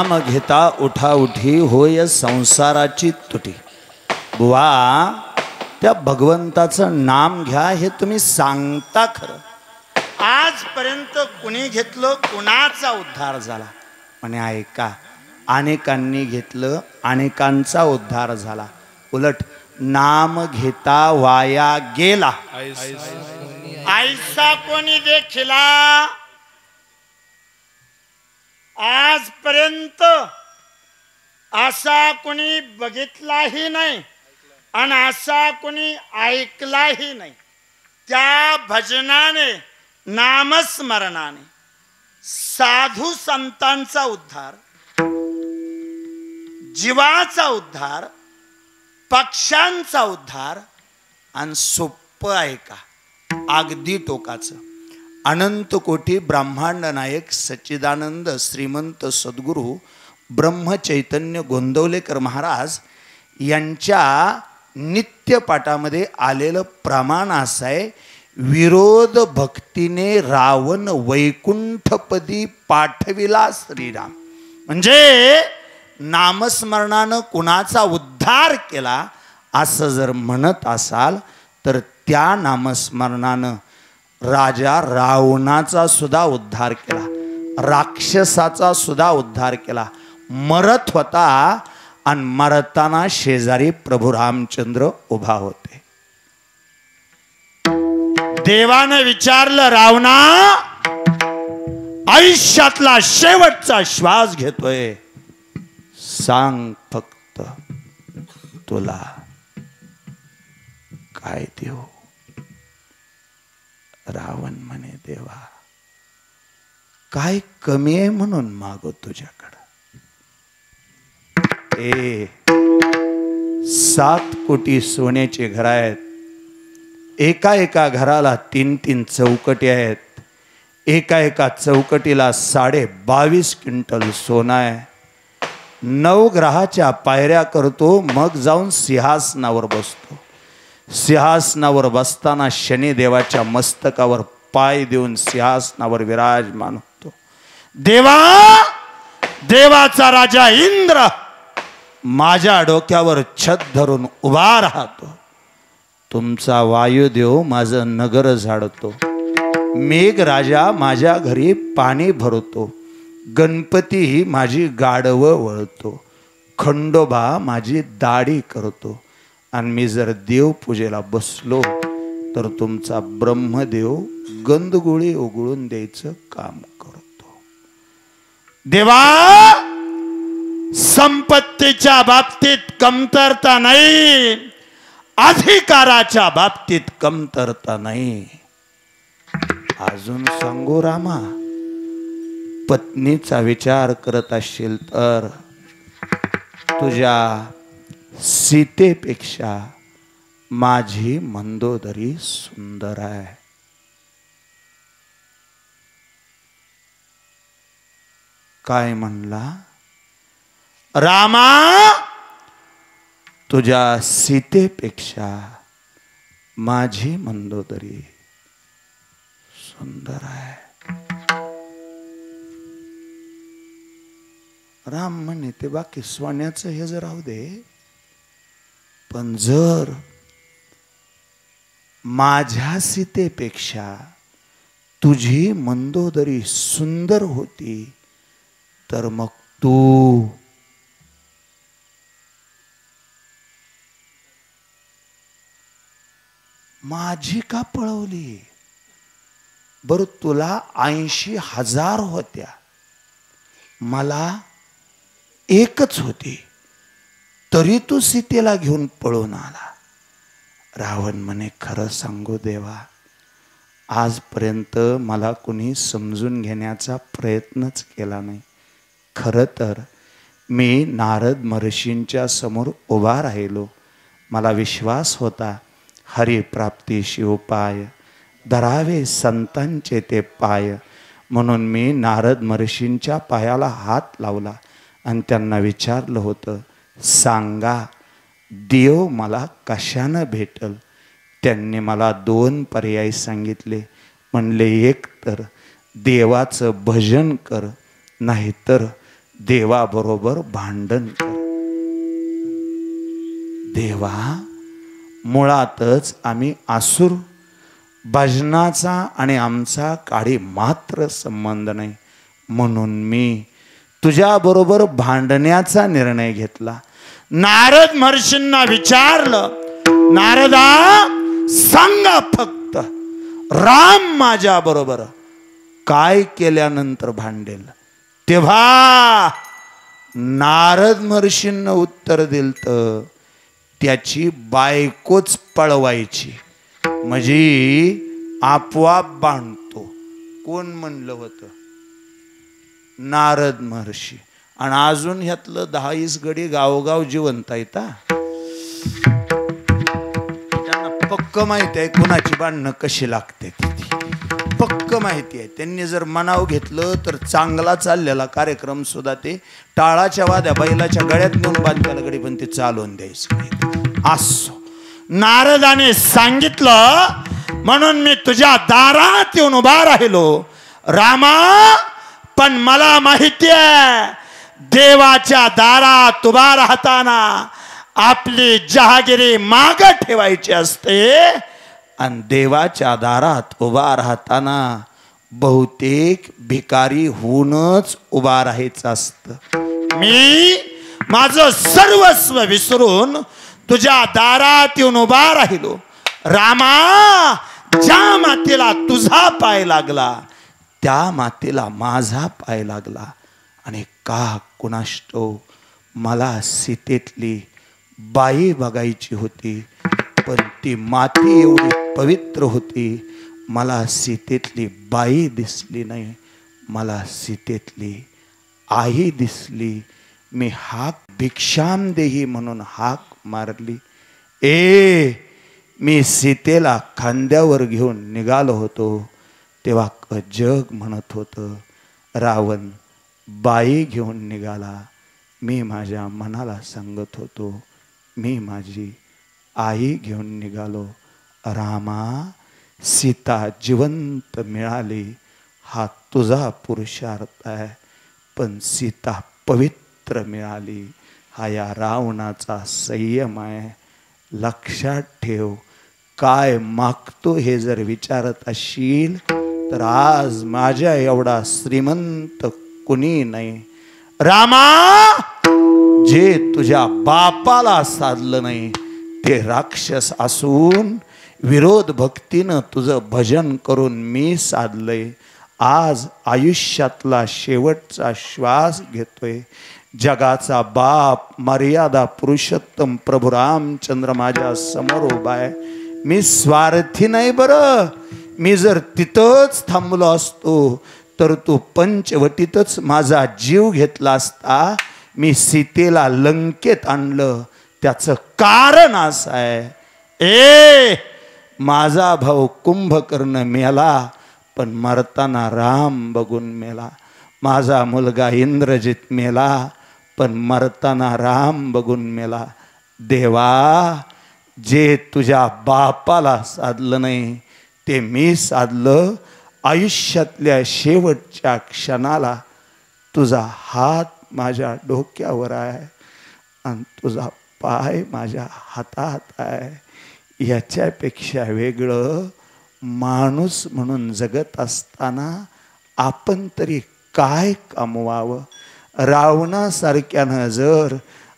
नाम घेता उठा उठी होय संसाराची तुटी. बुवा त्या भगवंताचं नाम घ्या हे तुम्ही सांगता खरं. आजपर्यंत कुणी घेतलं कुणाचा उद्धार झाला. म्हणे ऐका, अनेकांनी घेतलं अनेकांचा उद्धार झाला. उलट नाम घेता वाया गेला. ऐसा कोणी देखिला आजपर्यंत असा कोणी बघितलाही नाही आणि असा कोणी ऐकलाही नाही. त्या भजनाने नामस्मरणाने साधू संतांचा उद्धार, जीवाचा उद्धार, पक्षांचा उद्धार. आणि सोप्पं आहे का? अगदी टोकाचं. अनंत कोटी ब्रह्मांड नायक सच्चिदानंद श्रीमंत सद्गुरू ब्रह्मचैतन्य गोंदवलेकर महाराज यांच्या नित्यपाठामध्ये आलेलं प्रमाण असं आहे, विरोध भक्तीने रावण वैकुंठपदी पाठविला श्रीराम. म्हणजे नामस्मरणानं कुणाचा उद्धार केला असं जर म्हणत असाल तर त्या नामस्मरणानं राजा रावणाचा सुद्धा उद्धार केला, राक्षसाचा सुद्धा उद्धार केला. मरत होता आणि मरताना शेजारी प्रभू रामचंद्र उभा होते. देवानं विचारलं, रावणा आयुष्यातला शेवटचा श्वास घेतोय, सांग फक्त तुला काय देऊ. रावण म्हणे, देवा काय कमी आहे म्हणून मागो तुझ्याकडं. 7 कोटी सोन्याचे घर आहेत. एका एका घराला 3-3 चौकटी आहेत. एका एका चौकटीला 22.5 क्विंटल सोनं आहे. 9 ग्रहाच्या पायऱ्या करतो, मग जाऊन सिंहासनावर बसतो. सिंहासनावर बसताना शनिदेवाच्या मस्तकावर पाय देऊन सिंहासनावर विराजमान होतो. देवाचा राजा इंद्र माझ्या डोक्यावर छत धरून उभा राहतो. तुमचा वायुदेव माझं नगर झाडतो. मेघ राजा माझ्या घरी पाणी भरतो. गणपती माझी गाढवं वळतो. खंडोबा माझी दाढी करतो. आणि मी जर देवपूजेला बसलो तर तुमचा ब्रह्मदेव गंधगोळी उघडून द्यायचं काम करतो. देवा संपत्तीच्या बाबतीत कमतरता नाही, अधिकाराच्या बाबतीत कमतरता नाही. अजून सांगू रामा, पत्नीचा विचार करत असशील तर तुझ्या सीतेपेक्षा माझी मंदोदरी सुंदर आहे. काय म्हणला रामा? तुझ्या सीतेपेक्षा माझी मंदोदरी सुंदर आहे. राम म्हणे, ते बाकी सोन्याचं हे जर राहू दे, पण जर माझ्या सीतेपेक्षा तुझी मंदोदरी सुंदर होती तर मग तू माझी का पळवली. बर तुला 80,000 होत्या, मला एकच होती, तरी तू सीतेला घेऊन पळून आला. रावण म्हणे, खरं सांगू देवा, आजपर्यंत मला कुणी समजून घेण्याचा प्रयत्नच केला नाही. खरं तर मी नारद महर्षींच्या समोर उभा राहिलो. मला विश्वास होता हरिप्राप्तीशी उपाय, धरावे संतांचे ते पाय. म्हणून मी नारद महर्षींच्या पायाला हात लावला आणि त्यांना विचारलं होतं, सांगा देव मला कशानं भेटल. त्यांनी मला 2 पर्याय सांगितले. म्हणले, एक तर देवाचं भजन कर, नाहीतर देवाबरोबर भांडण कर. देवा, मुळातच आम्ही आसुर, भजनाचा आणि आमचा काडी मात्र संबंध नाही, म्हणून मी तुझ्याबरोबर भांडण्याचा निर्णय घेतला. नारद महर्षींना विचारलं, नारदा सांगा फक्त, राम माझ्या बरोबर काय केल्यानंतर भांडेल? तेव्हा नारद महर्षींना उत्तर दिलं, त्याची बायकोच पळवायची, म्हणजे आपोआप बांधतो. कोण म्हणलं होतं? नारद महर्षी. आणि अजून ह्यातलं 10-20 गडी गावोगाव जिवंत आहेत. त्यांना पक्क माहिती आहे कुणाची भांडणं कशी लागते, पक्क माहिती आहे. त्यांनी जर मनाव घेतलं तर चांगला चाललेला कार्यक्रम सुद्धा ते टाळाच्या वाद्या बैलाच्या गळ्यात नेऊन बांधलेला गडी पण ते चालवून द्यायचं. असो, नारदाने सांगितलं, म्हणून मी तुझ्या दारात येऊन उभा राहिलो. रामा, पण मला माहिती आहे, देवाच्या दारात उभा राहताना आपली जहागिरी माग ठेवायची असते, आणि देवाच्या दारात उभा राहताना बहुतेक भिकारी होऊनच उभा राहायचं असतं. मी माझं सर्वस्व विसरून तुझ्या दारात येऊन उभा राहिलो. रामा, ज्या मातेला तुझा पाय लागला, त्या मातेला माझा पाय लागला. आणि का कुणाष्टो, मला सीतेतली बाई बघायची होती, पण ती माती एवढी पवित्र होती, मला सीतेतली बाई दिसली नाही, मला सीतेतली आई दिसली. मी हाक भिक्षाम देही म्हणून हाक मारली. मी सीतेला खांद्यावर घेऊन निघालो होतो, तेव्हा जग म्हणत होतं, रावण बाई घेऊन निघाला. मी माझ्या मनाला सांगत होतो, मी माझी आई घेऊन निघालो. रामा, सीता जिवंत मिळाली हा तुझा पुरुषार्थ आहे, पण सीता पवित्र मिळाली हा या रावणाचा संयम आहे. लक्षात ठेव, काय मागतो हे जर विचारत असशील तर आज माझ्या एवढा श्रीमंत कुणी नाही. रामा, जे तुझ्या बापाला साधलं नाही ते राक्षस असून विरोध भक्तीनं तुझं भजन करून मी साधलंय. आज आयुष्यातला शेवटचा श्वास घेतोय. जगाचा बाप मर्यादा पुरुषोत्तम प्रभू रामचंद्र माझ्या समोर उभा आहे. मी स्वार्थी नाही बरं. मी जर तिथंच थांबलो असतो तर तू पंचवटीतच माझा जीव घेतला असता. मी सीतेला लंकेत आणलं, त्याचं कारण असं आहे, माझा भाऊ कुंभकर्ण मेला, पण मरताना राम बघून मेला. माझा मुलगा इंद्रजित मेला, पण मरताना राम बघून मेला. देवा, जे तुझ्या बापाला साधलं नाही ते मी साधलं. आयुष्यातल्या शेवटच्या क्षणाला तुझा हात माझ्या डोक्यावर आहे आणि तुझा पाय माझ्या हातात आहे. याच्यापेक्षा वेगळं माणूस म्हणून जगत असताना आपण तरी काय कमवावं. रावणासारख्यानं जर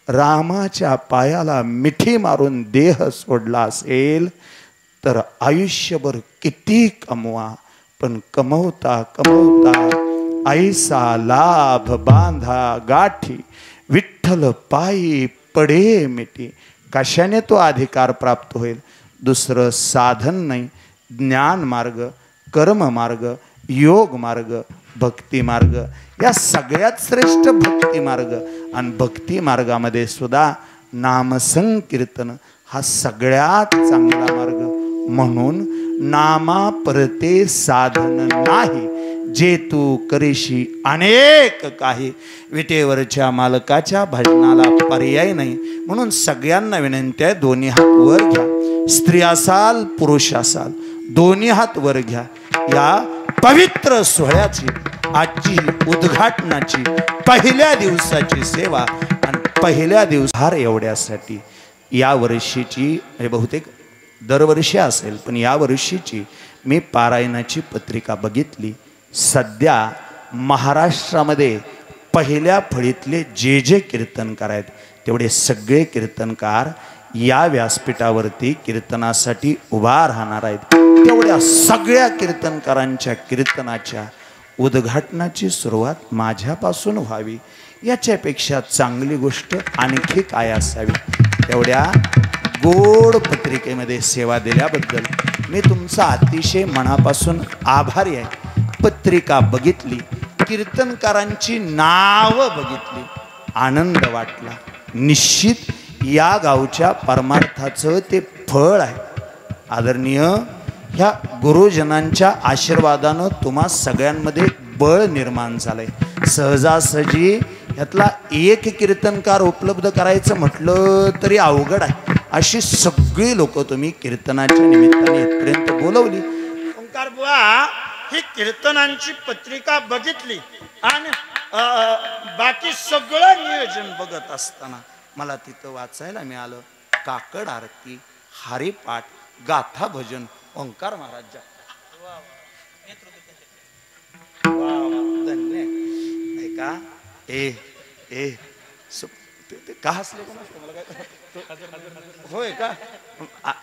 रामाच्या पायाला मिठी मारून देह सोडला असेल तर आयुष्यभर किती कमवा, पण कमवता कमवता ऐसा लाभ बांधा गाठी, विठ्ठल पायी पडे मिठी. कशाने तो अधिकार प्राप्त होईल? दुसरं साधन नाही. ज्ञान मार्ग, कर्म मार्ग, योग मार्ग, भक्ती मार्ग, या सगळ्यात श्रेष्ठ भक्ती मार्ग. आणि भक्ती मार्गामध्ये सुद्धा नामसंकीर्तन हा सगळ्यात चांगला मार्ग. म्हणून नामा परते साधन नाही, जे तू करीशी अनेक काही. विटेवरच्या मालकाच्या भजनाला पर्याय नाही. म्हणून सगळ्यांना विनंती आहे, दोन्ही हात वर घ्या. स्त्री असाल पुरुष असाल, दोन्ही हात वर घ्या. या पवित्र सोहळ्याची आजची ही उद्घाटनाची पहिल्या दिवसाची सेवा आणि पहिल्या दिवसार एवढ्यासाठी या वर्षीची हे बहुतेक दरवर्षी असेल पण या वर्षीची मी पारायणाची पत्रिका बघितली. सध्या महाराष्ट्रामध्ये पहिल्या फळीतले जे जे कीर्तनकार आहेत तेवढे सगळे कीर्तनकार या व्यासपीठावरती कीर्तनासाठी उभा राहणार आहेत. तेवढ्या सगळ्या कीर्तनकारांच्या कीर्तनाच्या उद्घाटनाची सुरुवात माझ्यापासून व्हावी याच्यापेक्षा चांगली गोष्ट आणखी काय असावी. तेवढ्या गोड पत्रिकेमध्ये सेवा दिल्याबद्दल मी तुमचा अतिशय मनापासून आभारी आहे. पत्रिका बघितली, कीर्तनकारांची नावं बघितली, आनंद वाटला. निश्चित या गावच्या परमार्थाचं ते फळ आहे. आदरणीय ह्या गुरुजनांच्या आशीर्वादानं तुम्हा सगळ्यांमध्ये बळ निर्माण झालंय. सहजासहजी ह्यातला एक कीर्तनकार उपलब्ध करायचं म्हटलं तरी अवघड आहे. अशी सगळी लोक तुम्ही कीर्तनाच्या निमित्ताने इथपर्यंत बोलवली. ओंकार बुवा ही कीर्तनांची पत्रिका बघितली आणि बाकी सगळं नियोजन बघत असताना मला तिथं वाचायला मिळालं काकड आरती, हरिपाठ, गाथा भजन, ओंकार महाराज धन्य नाही का. ए ए ते का हसले कोण असतं मला काय होय का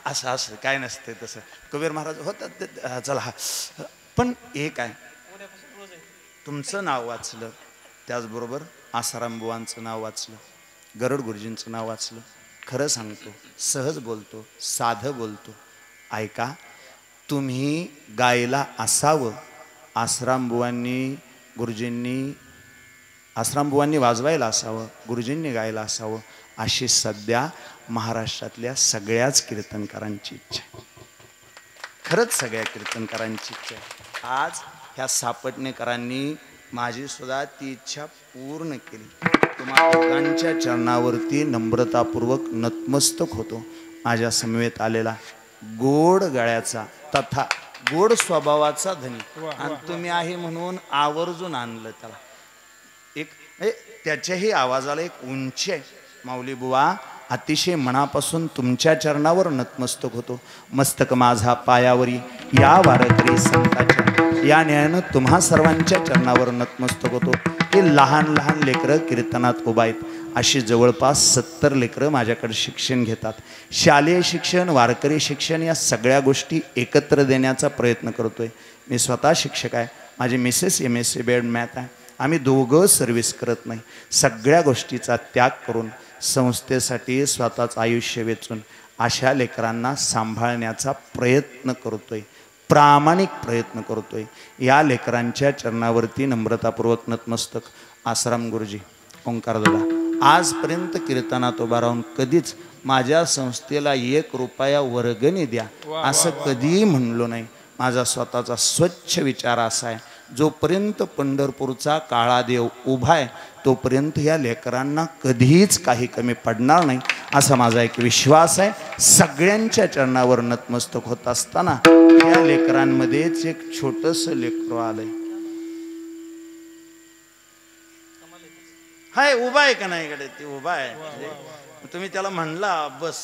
असं असं काय नसते तसं. कबीर महाराज होतात चला हा. पण एक आहे तुमचं नाव वाचलं, त्याचबरोबर आसाराम बुवांचं नाव वाचलं, गरुड गुरुजींचं नाव वाचलं. खरं सांगतो, सहज बोलतो, साधं बोलतो. ऐका, तुम्ही गायला असावं. आसाराम बुवांनी वाजवायला असावं, गुरुजींनी गायला असावं अशी सध्या महाराष्ट्रातल्या सगळ्याच कीर्तनकारांची इच्छा आहे. खरंच सगळ्या कीर्तनकारांची इच्छा आहे. आज ह्या सापटणेकरांनी माझी सुद्धा ती इच्छा पूर्ण केली. तुम्हा दोघांच्या चरणावरती नम्रतापूर्वक नतमस्तक होतो. माझ्या समवेत आलेला गोड गळ्याचा तथा गोड स्वभावाचा धनी, आणि तुम्ही आहे म्हणून आवर्जून आणलं त्याला. एक त्याच्याही आवाजाला एक उंची आहे. माऊली बुवा, अतिशय मनापासून तुमच्या चरणावर नतमस्तक होतो. मस्तक माझा पायावरी या वारकरी संताच्या या न्यायानं तुम्हा सर्वांच्या चरणावर नतमस्तक होतो. हे लहान लहान लेकरं कीर्तनात उभा आहेत. अशी जवळपास 70 लेकरं माझ्याकडे शिक्षण घेतात. शालेय शिक्षण, वारकरी शिक्षण या सगळ्या गोष्टी एकत्र देण्याचा प्रयत्न करतोय. मी स्वतः शिक्षक आहे. माझी मिसेस MSc BEd मॅथ आहे. आम्ही दोघं सर्व्हिस करत नाही. सगळ्या गोष्टीचा त्याग करून संस्थेसाठी स्वतःचं आयुष्य वेचून अशा लेकरांना सांभाळण्याचा प्रयत्न करतोय, प्रामाणिक प्रयत्न करतोय. या लेकरांच्या चरणावरती नम्रतापूर्वक नतमस्तक. आसाराम गुरुजी, ओंकार दादा, आजपर्यंत कीर्तनात उभा राहून कधीच माझ्या संस्थेला 1 रुपया वर्गणी द्या असं कधीही म्हणलो नाही. माझा स्वतःचा स्वच्छ विचार असा आहे, जोपर्यंत पंढरपूरचा काळा देव उभा आहे तोपर्यंत या लेकरांना कधीच काही कमी पडणार नाही असा माझा एक विश्वास आहे. सगळ्यांच्या चरणावर नतमस्तक होत असताना या लेकरांमध्येच एक छोटंसं लेकरू आलंय. हाय, उभा आहे का नाही इकडे? ते उभा आहे. तुम्ही त्याला म्हणला बस,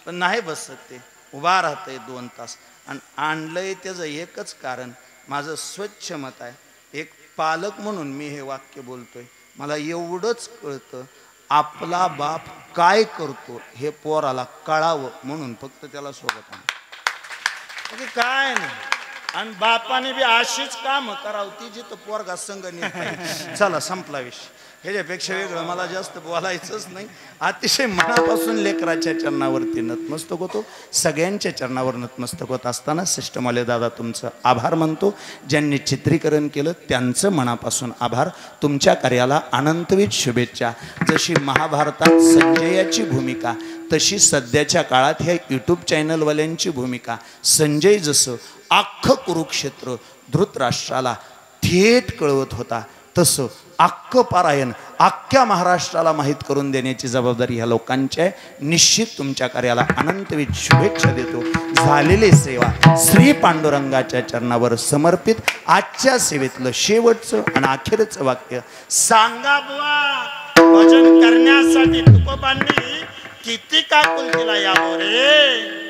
पण नाही बसत. ते उभा राहतंय 2 तास. आणि आणलंय त्याचं एकच कारण, माझं स्वच्छ मत आहे. एक पालक म्हणून मी हे वाक्य बोलतोय. मला एवढंच कळतं, आपला बाप काय करतो हे पोराला कळावं म्हणून फक्त त्याला सोबत आणलं. काय नाही. आणि बापाने बी अशीच काम करावं ती जिथं पोरगा संघ नाही. चला, संपला विषय. ह्याच्यापेक्षा वेगळं मला जास्त बोलायचंच नाही. अतिशय मनापासून लेकराच्या चरणावरती नतमस्तक होतो. सगळ्यांच्या चरणावर नतमस्तक होत असताना सिस्टमवाले दादा तुमचं आभार मानतो. ज्यांनी चित्रीकरण केलं त्यांचं मनापासून आभार. तुमच्या कार्याला अनंतविध शुभेच्छा. जशी महाभारतात संजयाची भूमिका तशी सध्याच्या काळात ह्या यूट्यूब चॅनलवाल्यांची भूमिका. संजय जसं अख्खं कुरुक्षेत्र धृतराष्ट्राला थेट कळवत होता तसं अख्खं पारायण अख्ख्या महाराष्ट्राला माहीत करून देण्याची जबाबदारी ह्या लोकांची आहे. निश्चित तुमच्या कार्याला अनंतविध शुभेच्छा देतो. झालेली सेवा श्री पांडुरंगाच्या चरणावर समर्पित. आजच्या सेवेतलं शेवटचं आणि अखेरचं वाक्य सांगा बुवा, भजन करण्यासाठी तुकोबांनी किती काकुल केला यावं रे.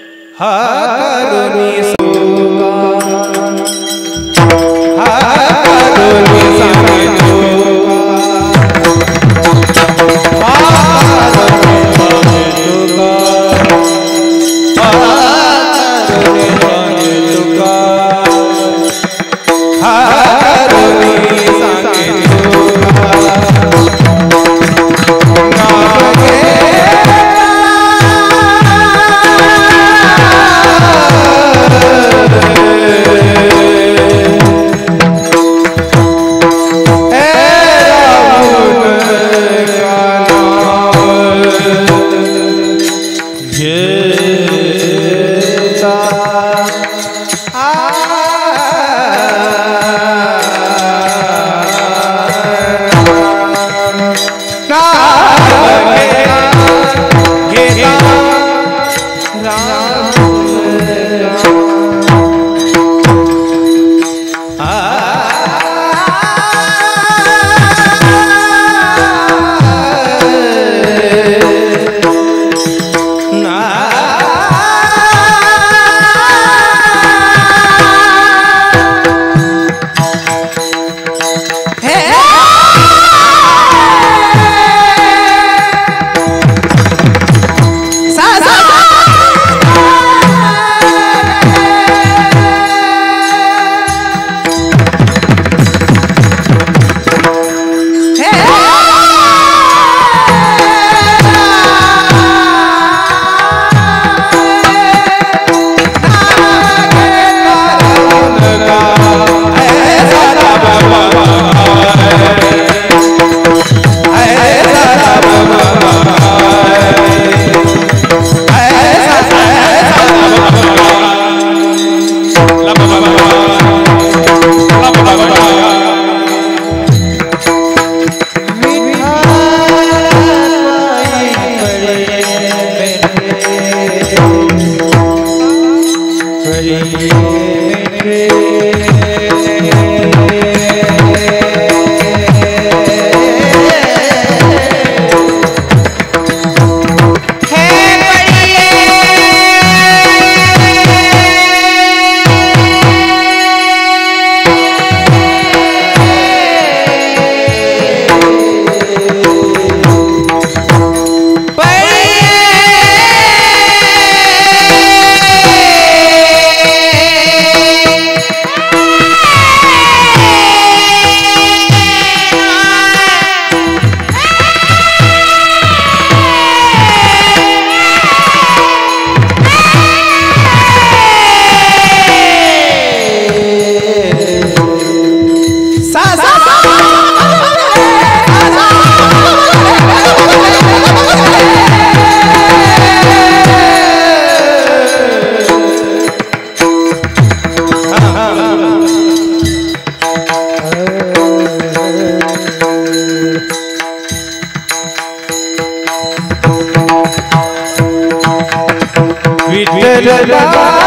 विठ्ठल